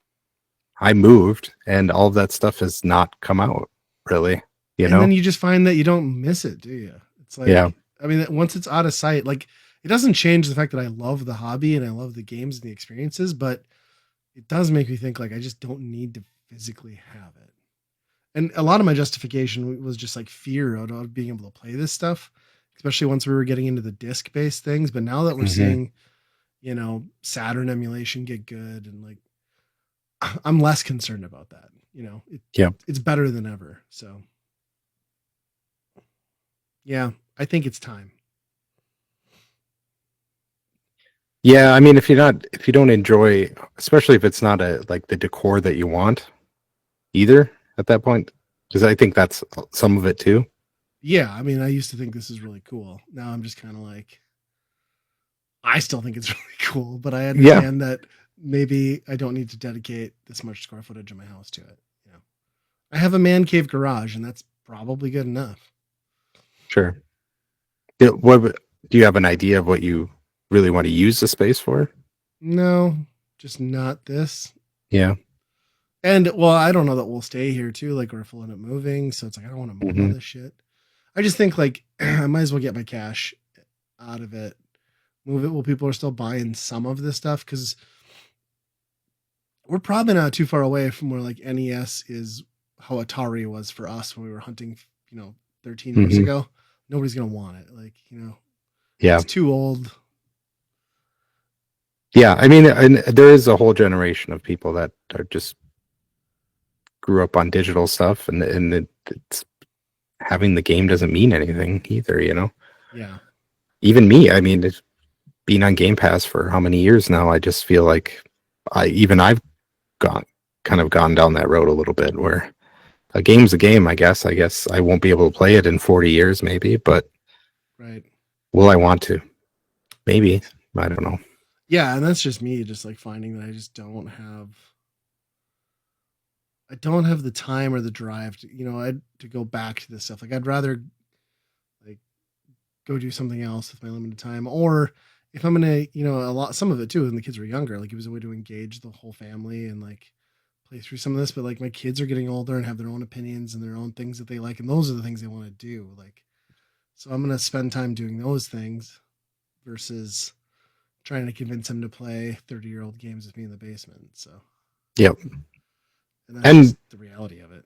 I moved and all of that stuff has not come out really, you And then know? you just find that you don't miss it, do you? It's Yeah. like, I mean, once it's out of sight, like it doesn't change the fact that I love the hobby and I love the games and the experiences, but it does make me think like I just don't need to physically have it. And a lot of my justification was just like fear of being able to play this stuff, especially once we were getting into the disc based things. But now that we're hmm seeing, Saturn emulation get good and like I'm less concerned about that. Yeah. It's better than ever. So yeah, I think it's time. Yeah, I mean if you don't enjoy, especially if it's not a like the decor that you want either at that point, because I think that's some of it too. Yeah, I mean, I used to think this is really cool. Now I'm just kind of like, I still think it's really cool, but I Yeah, understand that maybe I don't need to dedicate this much square footage of my house to it. I have a man cave garage, and that's probably good enough. sure. Yeah, do you have an idea of what you really want to use the space for? No, just not this. Yeah. And well, I don't know that we'll stay here too. Like, or if we'll end up moving, so it's like I don't want to move all hmm this shit. I just think like I might as well get my cash out of it, move it while people are still buying some of this stuff because we're probably not too far away from where like NES is how Atari was for us when we were hunting, 13 years hmm ago. Nobody's gonna want it. Like, Yeah. it's too old. Yeah. I mean, and there is a whole generation of people that are just grew up on digital stuff, and it's having the game doesn't mean anything either. Yeah. Even me, I mean, it's been on Game Pass for how many years now? I just feel like I've gone kind of gone down that road a little bit where a game's a game, I guess. I guess I won't be able to play it in 40 years maybe, but Right. will I want to? Maybe. I don't know. Yeah, and that's just me just like finding that I don't have the time or the drive to go back to this stuff. Like I'd rather like go do something else with my limited time, or if I'm gonna, a lot some of it too when the kids were younger, like it was a way to engage the whole family and like play through some of this. But like my kids are getting older and have their own opinions and their own things that they like, and those are the things they want to do. Like, so I'm gonna spend time doing those things versus trying to convince him to play 30-year-old games with me in the basement. So, Yep. and that's And just the reality of it.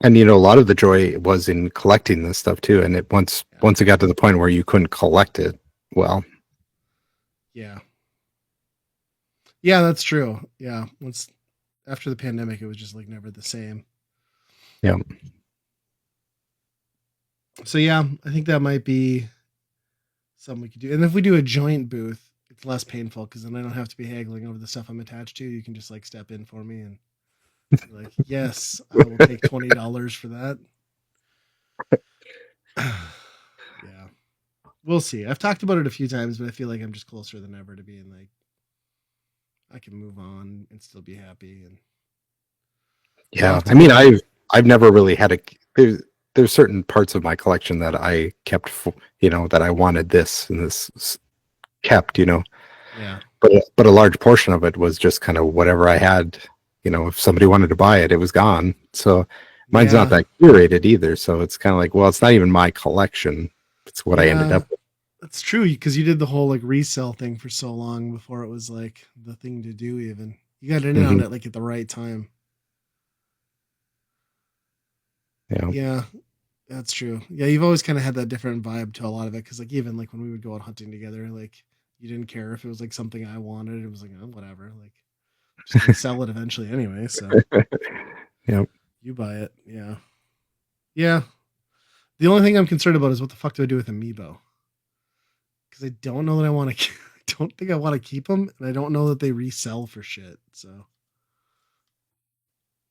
and a lot of the joy was in collecting this stuff too. And it once it got to the point where you couldn't collect it, well, Yeah. Yeah, that's true. Yeah. Once after the pandemic, it was just like never the same. yeah. So yeah, I think that might be something we could do. And if we do a joint booth, it's less painful because then I don't have to be haggling over the stuff I'm attached to. You can just like step in for me and be like, yes, I will take $20 for that. Yeah. We'll see. I've talked about it a few times, but I feel like I'm just closer than ever to being like I can move on and still be happy. And we'll Yeah. have to I mean, do. I've never really had there's certain parts of my collection that I kept, that I wanted this and this kept, Yeah. but a large portion of it was just kind of whatever I had. If somebody wanted to buy it, it was gone. So mine's not Yeah. that curated either. So it's kind of like, well, it's not even my collection. It's what I ended Yeah. up with. That's true because you did the whole like resell thing for so long before it was like the thing to do. Even you got in on Hmm. it like at the right time. Yeah. Yeah, that's true. Yeah, you've always kind of had that different vibe to a lot of it because like even like when we would go out hunting together, like you didn't care if it was like something I wanted. It was like, oh, whatever. Like just gonna sell it eventually anyway. So Yeah. you buy it. Yeah. Yeah. The only thing I'm concerned about is what the fuck do I do with Amiibo? Because I don't know that I want to. I don't think I want to keep them, and I don't know that they resell for shit. So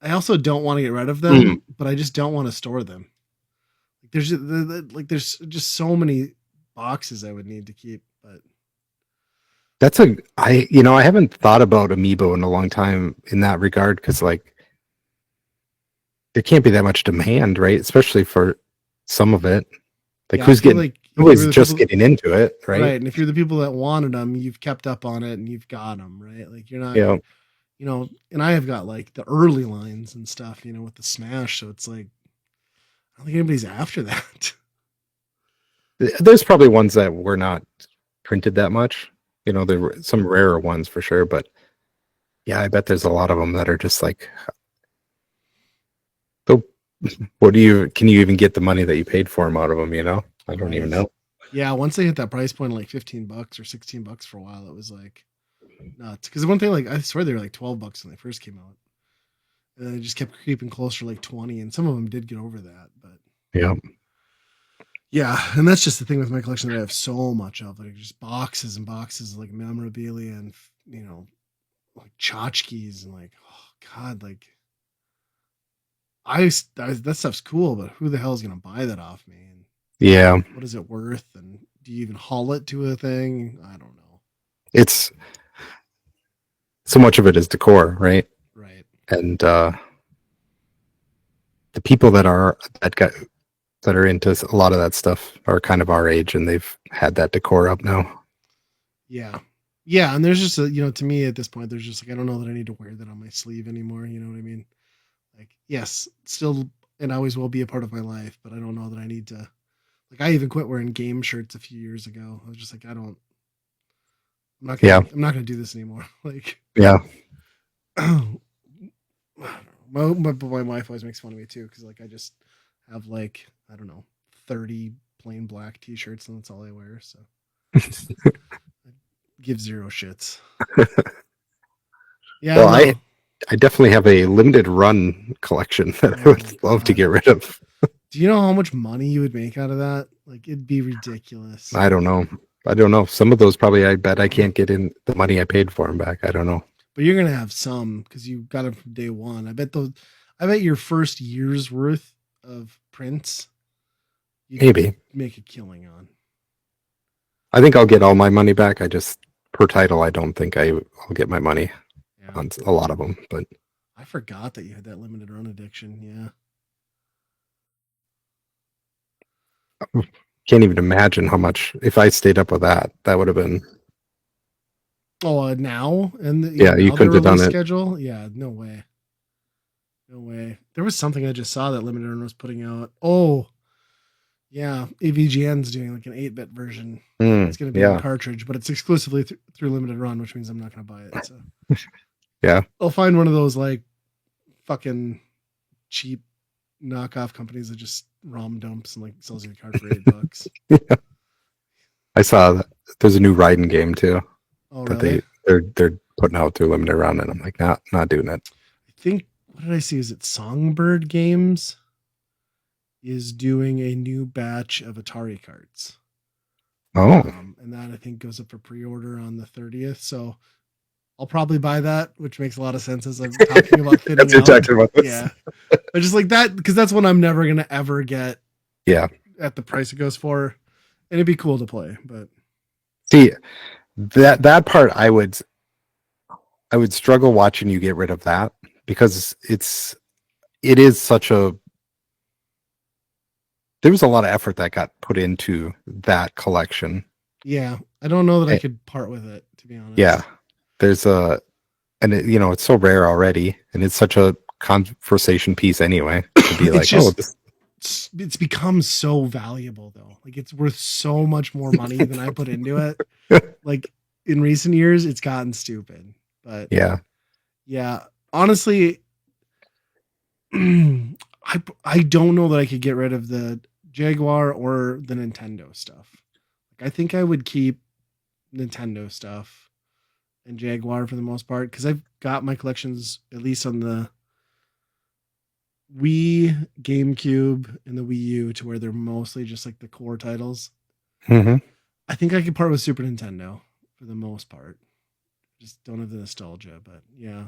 I also don't want to get rid of Mm. them, but I just don't want to store them. Like there's just so many boxes I would need to keep, but I haven't thought about Amiibo in a long time in that regard because like there can't be that much demand, right? Especially for some of it. Like yeah, I feel like if you were who's the just people, getting into it, right? right, and if you're the people that wanted them, you've kept up on it and you've got them, right? Like you're not, Yeah. and I have got like the early lines and stuff, with the Smash, so it's like I don't think anybody's after that. There's probably ones that were not printed that much. There were some rarer ones for sure, but yeah, I bet there's a lot of them that are just like, so can you even get the money that you paid for them out of them? I don't even Right. know. Yeah, once they hit that price point of like $15 or $16 for a while, it was like nuts. Because one thing, like I swear they were like $12 when they first came out, and then it just kept creeping closer, like 20, and some of them did get over that. But Yeah. yeah, and that's just the thing with my collection that I have so much of, like just boxes and boxes of like memorabilia and like tchotchkes and like oh god, like that stuff's cool, but who the hell is gonna buy that off me? And Yeah. what is it worth? And do you even haul it to a thing? I don't know. It's so much of it is decor, right? Right. And the people that are into a lot of that stuff are kind of our age and they've had that decor up now. Yeah. Yeah, and there's just to me at this point, there's just like I don't know that I need to wear that on my sleeve anymore. You know what I mean? Like, yes, still and always will be a part of my life, but I don't know that I need to. Like, I even quit wearing game shirts a few years ago. I was just like, I don't. Yeah. I'm not gonna do this anymore. Like, Yeah. my wife always makes fun of me too because like I just have like I don't know 30 plain black t-shirts and that's all I wear. So I give zero shits. Yeah, Well, no. I definitely have a limited run collection that I Oh would love to god. get rid of. Do you know how much money you would make out of that? Like it'd be ridiculous. I don't know. I don't know. Some of those probably I bet I can't get in the money I paid for them back. I don't know. But you're gonna have some because you got them from day one. I bet your first year's worth of prints you could Maybe. make a killing on. I think I'll get all my money back. I just per title, I don't think I'll get my money Yeah. on a lot of them. But I forgot that you had that limited run addiction. Yeah. can't even imagine how much if I stayed up with that. That would have been Oh, now and yeah. You now the couldn't have done release it. schedule. Yeah, no way, no way. There was something I just saw that limited run was putting out. Oh, Yeah, AVGN's doing like an 8-bit version. It's going to be on Yeah. cartridge, but it's exclusively through limited run, which means I'm not going to buy it. So Yeah. I'll find one of those like fucking cheap knockoff companies that just ROM dumps and like sells you the card for $8. Yeah. I saw that there's a new Raiden game too Oh, that really? they're putting out through limited run, and I'm like, not doing it. I think, what did I see? Is it Songbird Games is doing a new batch of Atari cards? Oh, And that I think goes up for pre-order on the 30th. So I'll probably buy that, which makes a lot of sense as I'm talking about thinning that's what out. you're talking about. Yeah. But just like that, because that's one I'm never going to ever get Yeah. at the price it goes for. And it'd be cool to play. But See, that part I would struggle watching you get rid of that, because it is such a, there was a lot of effort that got put into that collection. yeah, I don't know that I could part with it, to be honest. Yeah. There's and it's so rare already, and it's such a conversation piece anyway, to be like, it's become so valuable though. Like it's worth so much more money than I put into it. Like in recent years, it's gotten stupid. But yeah. Honestly, I don't know that I could get rid of the Jaguar or the Nintendo stuff. Like I think I would keep Nintendo stuff and Jaguar for the most part, because I've got my collections at least on the Wii, GameCube, and the Wii U to where they're mostly just like the core titles. Mm-hmm. I think I could part with Super Nintendo for the most part. Just don't have the nostalgia, but yeah.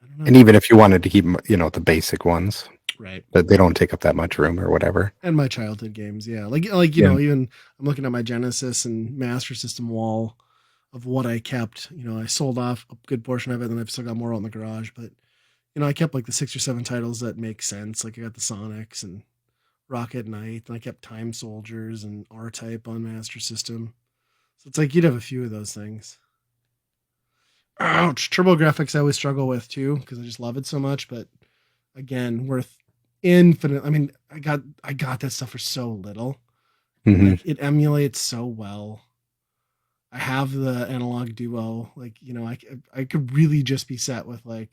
I don't know. And even if you wanted to keep, the basic ones, right, that they don't take up that much room or whatever. And my childhood games, yeah, like know, even I'm looking at my Genesis and Master System wall of what I kept. I sold off a good portion of it, and I've still got more out in the garage, but. I kept like the 6 or 7 titles that make sense. Like I got the Sonics and Rocket Knight, and I kept Time Soldiers and R-Type on Master System. So it's like you'd have a few of those things. Ouch. Turbo Graphics I always struggle with too, because I just love it so much. But again, worth infinite. I mean, I got that stuff for so little. Mm-hmm. Like, it emulates so well. I have the Analog Duo. Like, I could really just be set with like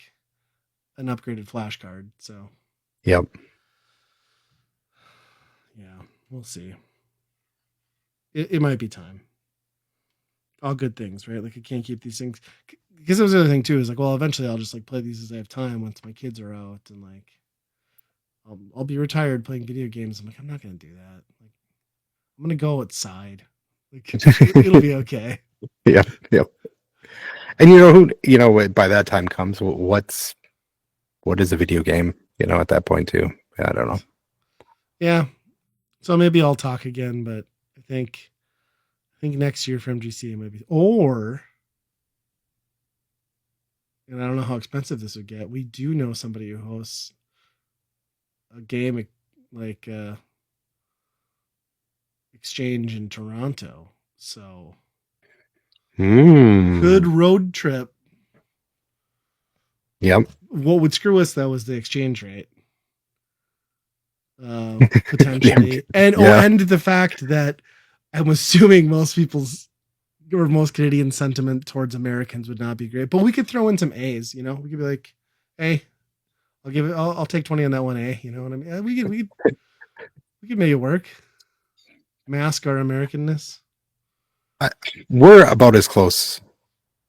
an upgraded flash card. So yep. Yeah, we'll see. It might be time. All good things, right? Like I can't keep these things, because that was the other thing too, is like, well, eventually I'll just like play these as I have time once my kids are out, and like I'll be retired playing video games. I'm like, I'm not gonna do that. Like I'm gonna go outside. Like it'll be okay. Yeah. And by that time comes, what is a video game, at that point too? I don't know. Yeah. So maybe I'll talk again, but I think next year for MGC maybe, and I don't know how expensive this would get. We do know somebody who hosts a game like exchange in Toronto. So good road trip. Yep. What would screw us though was the exchange rate. Potentially. And the fact that I'm assuming most Canadian sentiment towards Americans would not be great, but we could throw in some A's, we could be like, hey, I'll take 20 on that one A, you know what I mean? We could make it work. Mask our Americanness. We're about as close.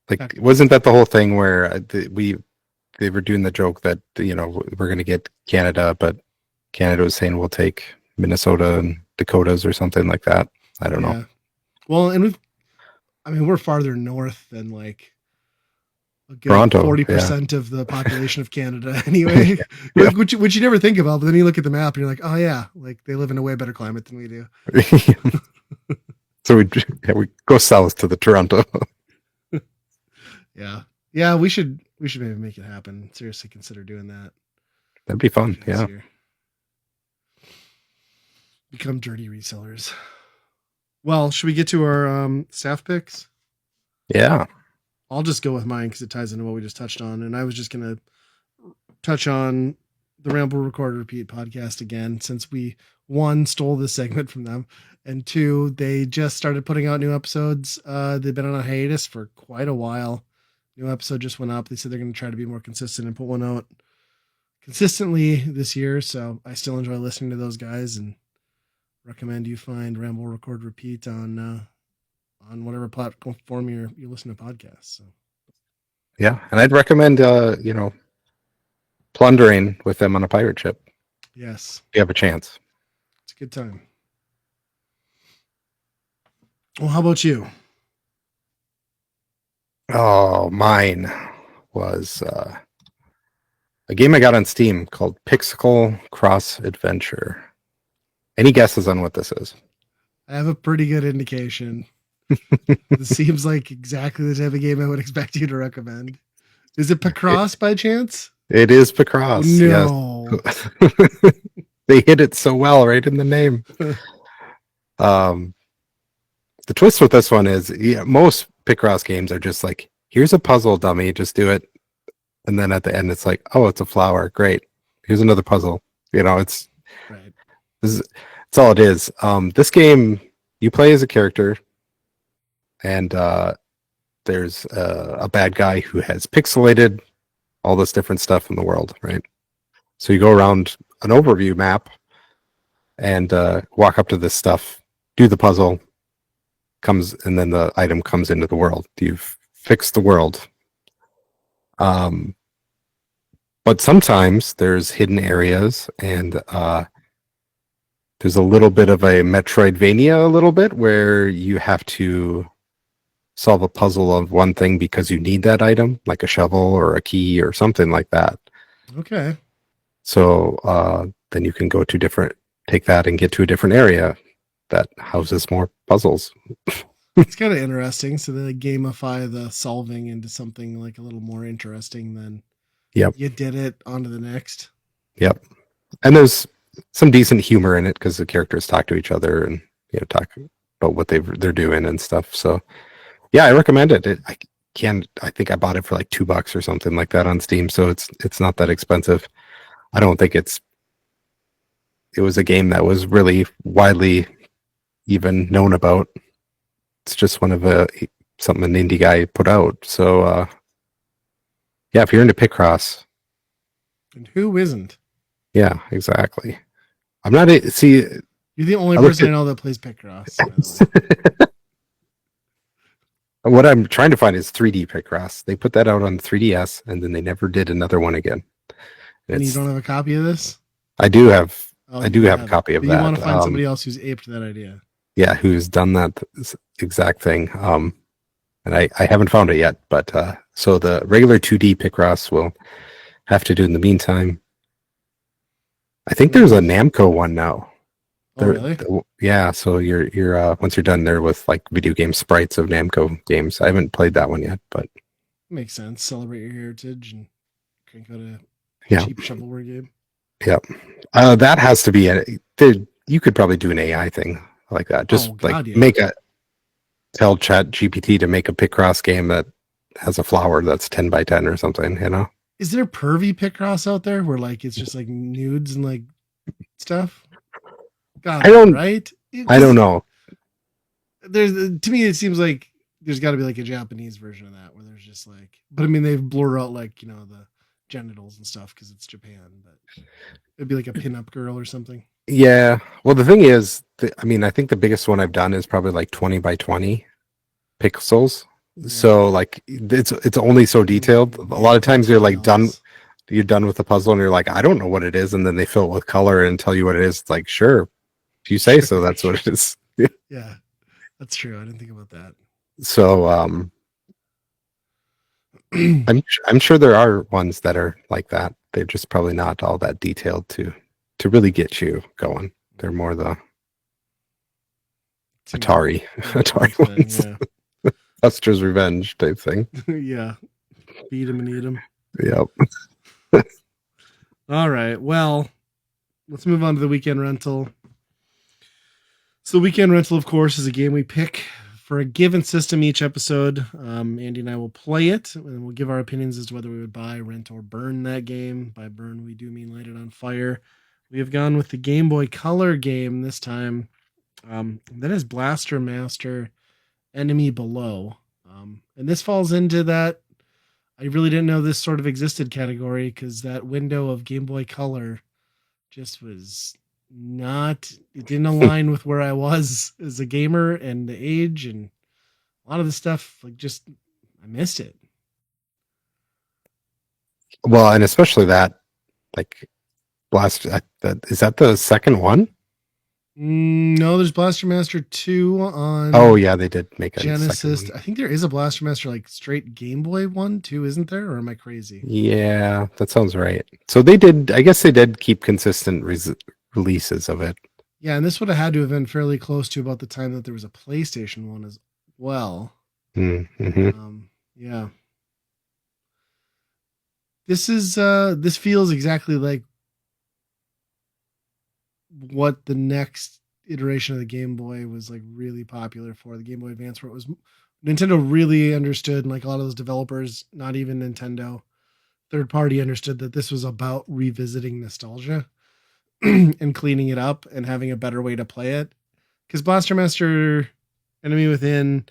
Like, wasn't that the whole thing where they were doing the joke that, we're going to get Canada, but Canada was saying we'll take Minnesota and Dakotas or something like that. I don't know. Well, and we're farther north than like a good Toronto, 40% of the population of Canada anyway, which you never think about, but then you look at the map and you're like, oh yeah, like they live in a way better climate than we do. So we go south to the Toronto. Yeah, we should maybe make it happen. Seriously, consider doing that. That'd be fun. Yeah. Year. Become dirty resellers. Well, should we get to our staff picks? Yeah. I'll just go with mine because it ties into what we just touched on. And I was just going to touch on the Ramble Record Repeat podcast again, since we one, stole this segment from them, and two, they just started putting out new episodes. They've been on a hiatus for quite a while. New episode just went up. They said they're going to try to be more consistent and put one out consistently this year. So I still enjoy listening to those guys and recommend you find Ramble, Record, Repeat on whatever platform you listen to podcasts. So Yeah, and I'd recommend plundering with them on a pirate ship. Yes, if you have a chance. It's a good time. Well, how about you? Oh, mine was a game I got on Steam called Pixicle Cross Adventure. Any guesses on what this is? I have a pretty good indication. This seems like exactly the type of game I would expect you to recommend. Is it Picross by chance? It is Picross. No. Yes. They hit it so well right in the name. The twist with this one is most Picross games are just like, here's a puzzle, dummy, just do it. And then at the end, it's like, oh, it's a flower. Great. Here's another puzzle. It's right. That's all it is. This game, you play as a character, and there's a bad guy who has pixelated all this different stuff in the world, right? So you go around an overview map and walk up to this stuff, do the puzzle, and then the item comes into the world. You've fixed the world. But sometimes there's hidden areas, and there's a little bit of a Metroidvania, a little bit, where you have to solve a puzzle of one thing because you need that item, like a shovel or a key or something like that. Okay. So then you can take that and get to a different area that houses more puzzles. It's kind of interesting. So they gamify the solving into something like a little more interesting than you did it onto the next. Yep. And there's some decent humor in it because the characters talk to each other and talk about what they're doing and stuff. So yeah, I recommend it. I think I bought it for like $2 or something like that on Steam. So it's not that expensive. I don't think it was a game that was really widely even known about. It's just one of something an indie guy put out. So yeah, if you're into Picross. And who isn't? Yeah, exactly. I'm not you're the only person I know that plays Picross. What I'm trying to find is 3D Picross. They put that out on 3DS, and then they never did another one again. And you don't have a copy of this? I do have. I do have a copy of that. You want to find somebody else who's aped that idea? Yeah, who's done that exact thing. And I haven't found it yet. But so the regular 2D Picross will have to do in the meantime. I think there's a Namco one now. Oh, really? Yeah, so you're once you're done there with like video game sprites of Namco games. I haven't played that one yet, but makes sense. Celebrate your heritage and crank out a cheap shovelware game. Yep. That has to be you could probably do an AI thing like that. Just make tell Chat GPT to make a Picross game that has a flower that's 10 by 10 or something, Is there pervy Picross out there where like it's just like nudes and like stuff? I don't know. To me, it seems like there's got to be like a Japanese version of that where there's just like, but I mean, they've blurred out like the genitals and stuff because it's Japan. But it'd be like a pinup girl or something. Yeah. Well, the thing is, I think the biggest one I've done is probably like 20 by 20 pixels. Yeah. So like it's only so detailed. A lot of times you're like done. You're done with the puzzle and you're like, I don't know what it is, and then they fill it with color and tell you what it is. It's like, sure. If you say so, that's what it is. Yeah, that's true. I didn't think about that. So, I'm sure there are ones that are like that. They're just probably not all that detailed to really get you going. They're more the Atari ones. Yeah. Custer's Revenge type thing. Yeah, beat him and eat him. Yep. All right. Well, let's move on to the weekend rental. So the weekend rental, of course, is a game we pick for a given system each episode. Andy and I will play it, and we'll give our opinions as to whether we would buy, rent, or burn that game. By burn, we do mean light it on fire. We have gone with the Game Boy Color game this time. That is Blaster Master Enemy Below. And this falls into that I really didn't know this sort of existed category because that window of Game Boy Color just was not, it didn't align with where I was as a gamer and the age and a lot of the stuff, like just, I missed it. Well, and especially that, like, Blast. Is that the second one? No, there's Blaster Master 2 on Oh yeah, they did make a Genesis. second one. I think there is a Blaster Master like straight Game Boy one too, isn't there? Or am I crazy? Yeah, that sounds right. So they did. I guess they did keep consistent releases of it. Yeah, and this would have had to have been fairly close to about the time that there was a PlayStation one as well. Mm-hmm. Yeah. This feels exactly like what the next iteration of the Game Boy was like really popular for, the Game Boy Advance, where it was Nintendo really understood, and like a lot of those developers, not even Nintendo, third party understood that this was about revisiting nostalgia and cleaning it up and having a better way to play it. Because Blaster Master Enemy Within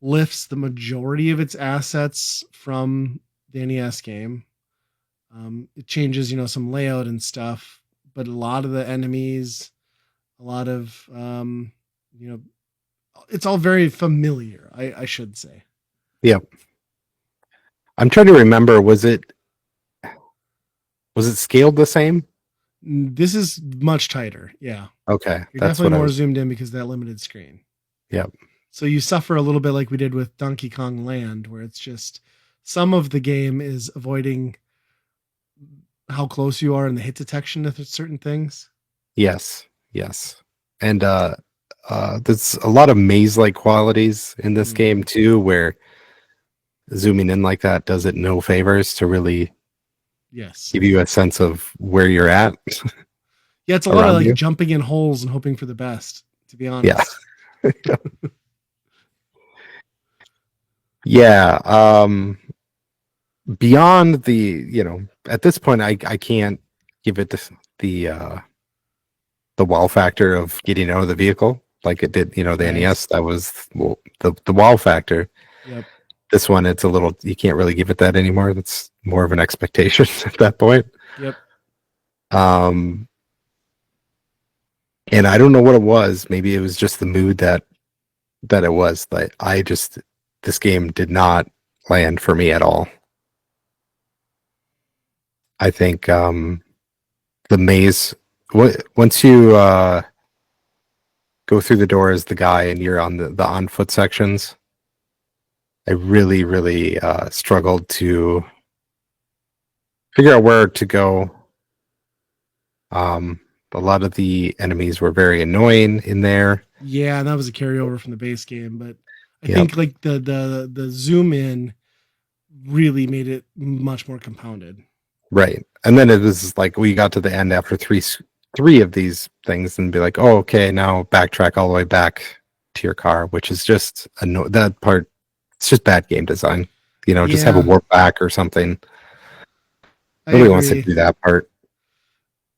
lifts the majority of its assets from the NES game. It changes, some layout and stuff, but a lot of the enemies, a lot of, it's all very familiar. I should say. Yep. I'm trying to remember. Was it scaled the same? This is much tighter. Yeah. Okay, You're definitely more zoomed in because of that limited screen. Yep. So you suffer a little bit like we did with Donkey Kong Land, where it's just some of the game is avoiding how close you are in the hit detection of certain things. Yes. And there's a lot of maze-like qualities in this game too, where zooming in like that does it no favors to really give you a sense of where you're at. Yeah, it's a lot of like jumping in holes and hoping for the best, to be honest. Yeah. Yeah. Beyond the, at this point, I can't give it the wow factor of getting out of the vehicle like it did, the NES. That was the wow factor. Yep. This one, it's a little, you can't really give it that anymore. That's more of an expectation at that point. Yep. And I don't know what it was. Maybe it was just the mood that it was. Like this game did not land for me at all. I think the maze, once you go through the door as the guy and you're on the on foot sections, I really, really struggled to figure out where to go. A lot of the enemies were very annoying in there. Yeah, and that was a carryover from the base game, but I think like the zoom in really made it much more compounded. Right. And then it was like we got to the end after three of these things and be like, oh, okay, now backtrack all the way back to your car, which is just that part. It's just bad game design. Just have a warp back or something. Nobody wants to do that part.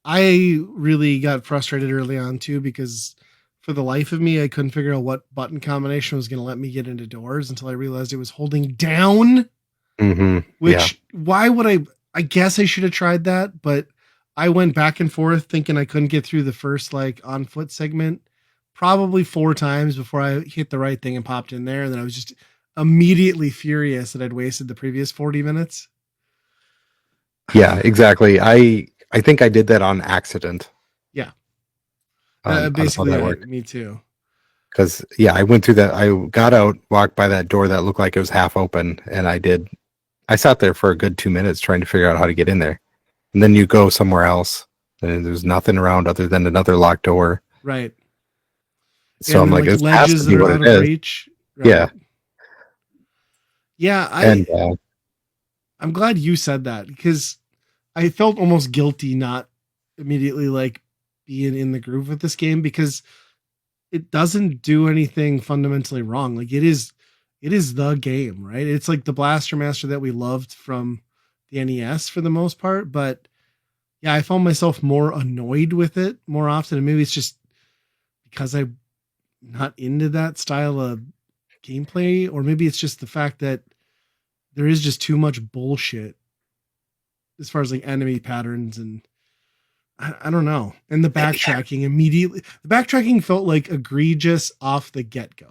I really got frustrated early on too, because for the life of me, I couldn't figure out what button combination was going to let me get into doors until I realized it was holding down. Mm-hmm. Which, why would I guess I should have tried that, but I went back and forth thinking I couldn't get through the first like on foot segment probably 4 times before I hit the right thing and popped in there. And then I was just immediately furious that I'd wasted the previous 40 minutes. Yeah, exactly. I think I did that on accident. Yeah. Basically, me too. Because, I went through that. I got out, walked by that door that looked like it was half open, and I sat there for a good 2 minutes trying to figure out how to get in there. And then you go somewhere else, and there's nothing around other than another locked door. Right. So I'm like, it has to be what it is. Reach. Right. Yeah. Yeah, I'm glad you said that, because I felt almost guilty not immediately like being in the groove with this game, because it doesn't do anything fundamentally wrong. Like it is the game, right? It's like the Blaster Master that we loved from the NES for the most part, but yeah, I found myself more annoyed with it more often, and maybe it's just because I'm not into that style of gameplay, or maybe it's just the fact that there is just too much bullshit as far as like enemy patterns and I don't know. And the backtracking immediately, the backtracking felt like egregious off the get go.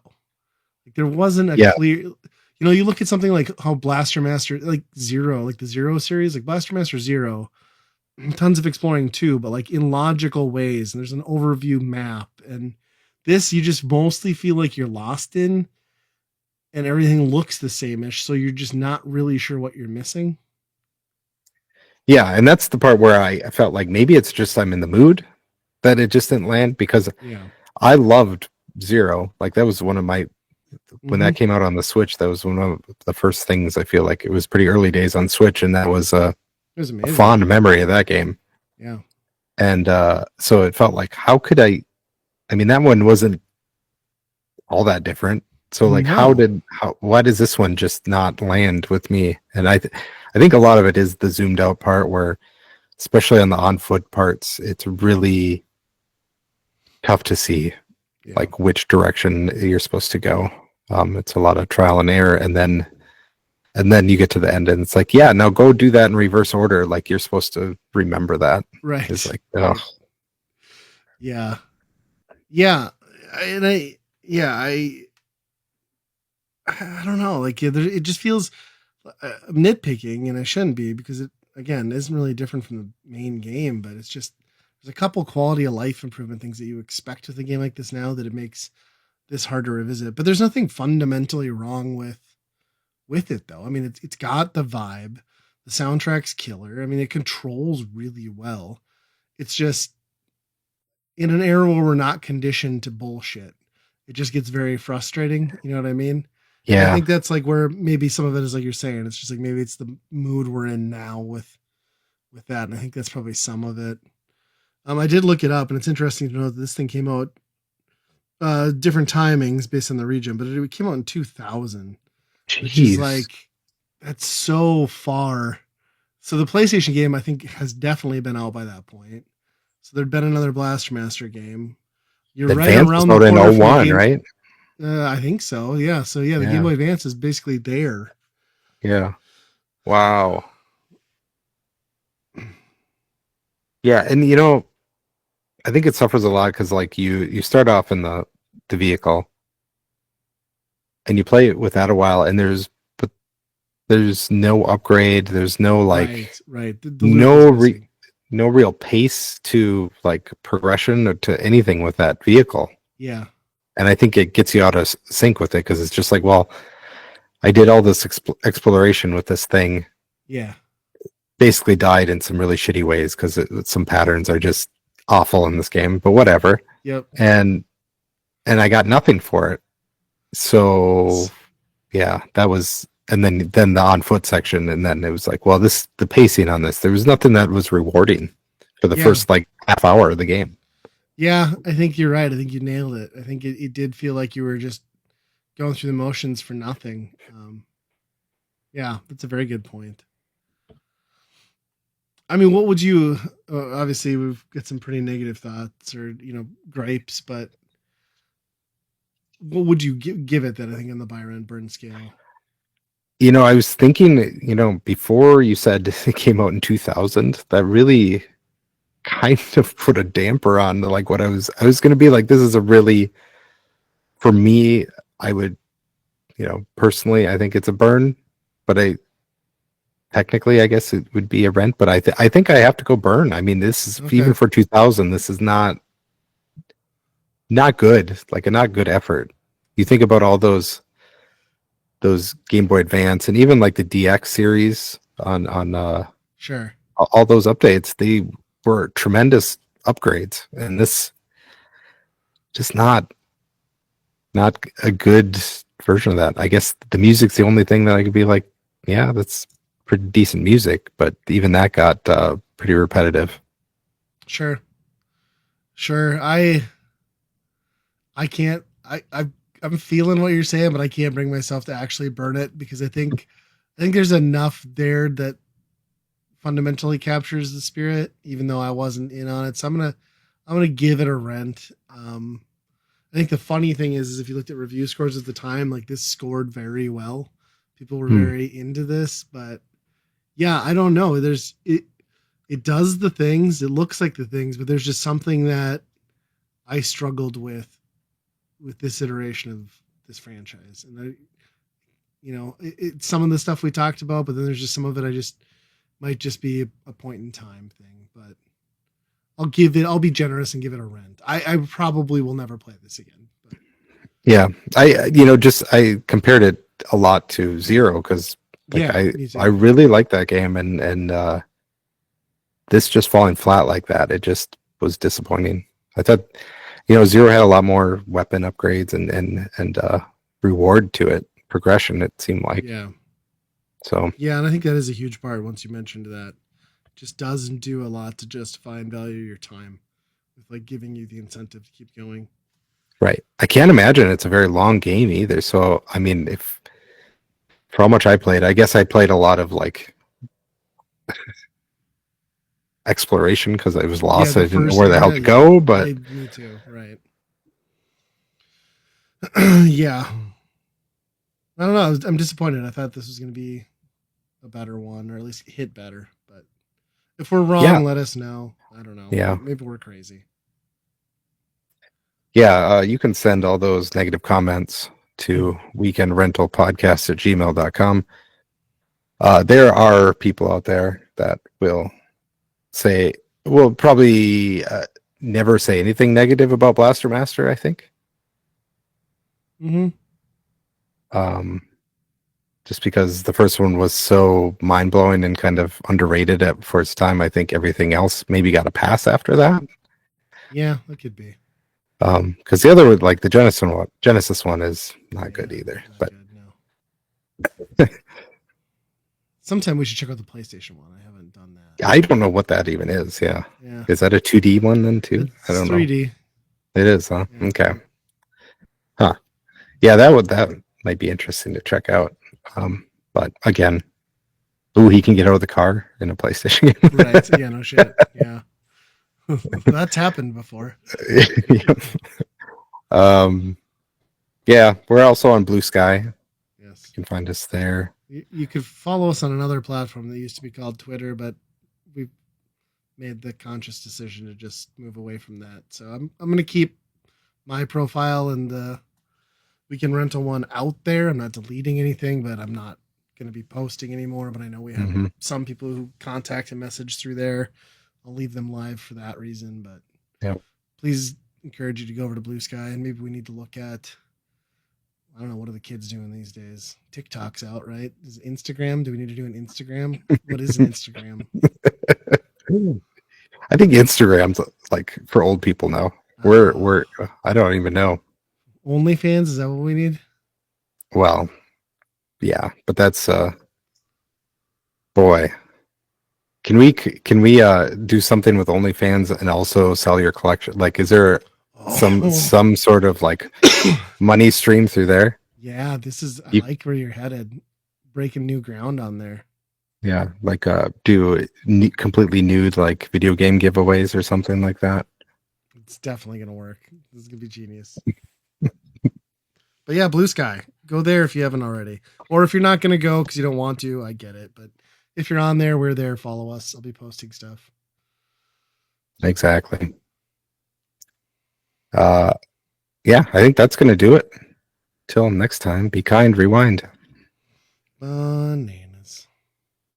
Like there wasn't a Yeah, clear, you look at something like how Blaster Master, like Zero, like the Zero series, like Blaster Master Zero, tons of exploring too, but like in logical ways. And there's an overview map. And this, you just mostly feel like you're lost in, and everything looks the same ish. So you're just not really sure what you're missing. yeah, and that's the part where I felt like maybe it's just I'm in the mood that it just didn't land because Yeah. I loved Zero. Like that was one of my when Mm-hmm. that came out on the Switch, that was one of the first things. I feel like it was pretty early days on Switch, and that was It was a amazing. fond memory of that game. Yeah. And so it felt like, how could I mean, that one wasn't all that different. So like, No. why does this one just not land with me? And I think a lot of it is the zoomed out part where, especially on the on foot parts, it's really tough to see Yeah. like which direction you're supposed to go. It's a lot of trial and error, and then you get to the end, and it's like, yeah, now go do that in reverse order. Like you're supposed to remember that. It's Right. like, oh, Right. Yeah. Yeah. And yeah, I don't know. Like, yeah, it just feels nitpicking, and I shouldn't be because it again isn't really different from the main game. But it's just there's a couple quality of life improvement things that you expect with a game like this now that it makes this hard to revisit. But there's nothing fundamentally wrong with it though. I mean, it's got the vibe. The soundtrack's killer. I mean, it controls really well. It's just in an era where we're not conditioned to bullshit. It just gets very frustrating. You know what I mean? And I yeah. think that's like where maybe some of it is like you're saying. It's just like maybe it's the mood we're in now with that, and I think that's probably some of it. I did look it up, and it's interesting to know that this thing came out different timings based on the region, but it came out in 2000, which is Jeez. like that's so far. So the PlayStation game I think has definitely been out by that point. So there'd been another Blaster Master game. You're right Advance was around the out in corner from the '01, game. right? I think so. Yeah. So yeah, the Game Yeah. Boy Advance is basically there. Yeah. Wow. Yeah, and I think it suffers a lot because like you start off in the vehicle and you play it with that a while, and but there's no upgrade, there's no Right. like Right. The loop is no re, missing. no real pace to like progression or to anything with that vehicle. Yeah. And I think it gets you out of sync with it because it's just like, well, I did all this exploration with this thing, Yeah. basically died in some really shitty ways because some patterns are just awful in this game, but whatever. Yep. And I got nothing for it. So yeah, that was, and then the on foot section, and then it was like, well, the pacing on this, there was nothing that was rewarding for the Yeah. first like half hour of the game. Yeah. I think you're right. I think you nailed it. I think it did feel like you were just going through the motions for nothing. Yeah, that's a very good point. I mean, what would you? Obviously, we've got some pretty negative thoughts or gripes, but what would you give it that I think on the Byron Burn scale? I was thinking, before you said it came out in 2000, that really kind of put a damper on like what I was going to be like, this is a really, for me, I would, personally, I think it's a burn, but technically, I guess it would be a rent, but I think I have to go burn. I mean, this is Okay, even for 2000, this is not good, like a not good effort. You think about all those Game Boy Advance and even like the DX series on sure. all those updates, they were tremendous upgrades, and this just not a good version of that. I guess the music's the only thing that I could be like, yeah, that's pretty decent music, but even that got pretty repetitive. Sure. Sure. I can't I'm feeling what you're saying, but I can't bring myself to actually burn it because I think there's enough there that fundamentally captures the spirit, even though I wasn't in on it. So I'm gonna give it a rent. I think the funny thing is if you looked at review scores at the time, like this scored very well. People were very into this, but yeah, I don't know. There's it. It does the things. It looks like the things, but there's just something that I struggled with this iteration of this franchise, and it's some of the stuff we talked about, but then there's just some of it I just might just be a point in time thing. But I'll be generous and give it a rent. I probably will never play this again. But. Yeah, I compared it a lot to Zero because I really like that game, and this just falling flat like that, it just was disappointing. I thought, Zero had a lot more weapon upgrades and reward to it, progression. It seemed like So yeah, and I think that is a huge part. Once you mentioned that, just doesn't do a lot to justify and value your time with like giving you the incentive to keep going. Right. I can't imagine it's a very long game either. So I mean, if for how much I played, I guess I played a lot of like exploration because I was lost. I didn't know where the hell to go. But me too. Right. Yeah. I don't know. I'm disappointed. I thought this was going to be a better one, or at least hit better. But if we're wrong, let us know. I don't know. Yeah. Maybe we're crazy. Yeah. You can send all those negative comments to weekendrentalpodcast@gmail.com. There are people out there that will probably never say anything negative about Blaster Master, I think. Mm-hmm. Just because the first one was so mind-blowing and kind of underrated for its time, I think everything else maybe got a pass after that. Yeah, that could be. Because the other one, like the Genesis one is not good either. But good, no. Sometime we should check out the PlayStation one. I haven't done that. I don't know what that even is. Yeah. Is that a 2D one then too? I don't 3D. Know. It is, huh? Yeah, okay. Huh. Yeah, that might be interesting to check out. But again, he can get out of the car in a PlayStation game. Right. Yeah, no shit. Yeah. That's happened before. Yeah, we're also on Blue Sky. Yes. You can find us there. You could follow us on another platform that used to be called Twitter, but we've made the conscious decision to just move away from that. So I'm going to keep my profile and the Weekend Rental one out there. I'm not deleting anything, but I'm not going to be posting anymore. But I know we have some people who contact and message through there. I'll leave them live for that reason. But please encourage you to go over to Blue Sky, and maybe we need to look at, I don't know, what are the kids doing these days? TikTok's out, right? Is Instagram? Do we need to do an Instagram? What is an Instagram? I think Instagram's like for old people now. We're I don't even know. OnlyFans, is that what we need? Well, yeah, but that's boy. Can we do something with OnlyFans and also sell your collection? Like, is there some sort of like money stream through there? Yeah, I like where you're headed. Breaking new ground on there. Yeah, like do completely nude like video game giveaways or something like that. It's definitely gonna work. This is gonna be genius. But yeah, Blue Sky. Go there if you haven't already. Or if you're not gonna go because you don't want to, I get it. But if you're on there, we're there. Follow us. I'll be posting stuff. Exactly. Yeah, I think that's gonna do it. Till next time, be kind, rewind. Money.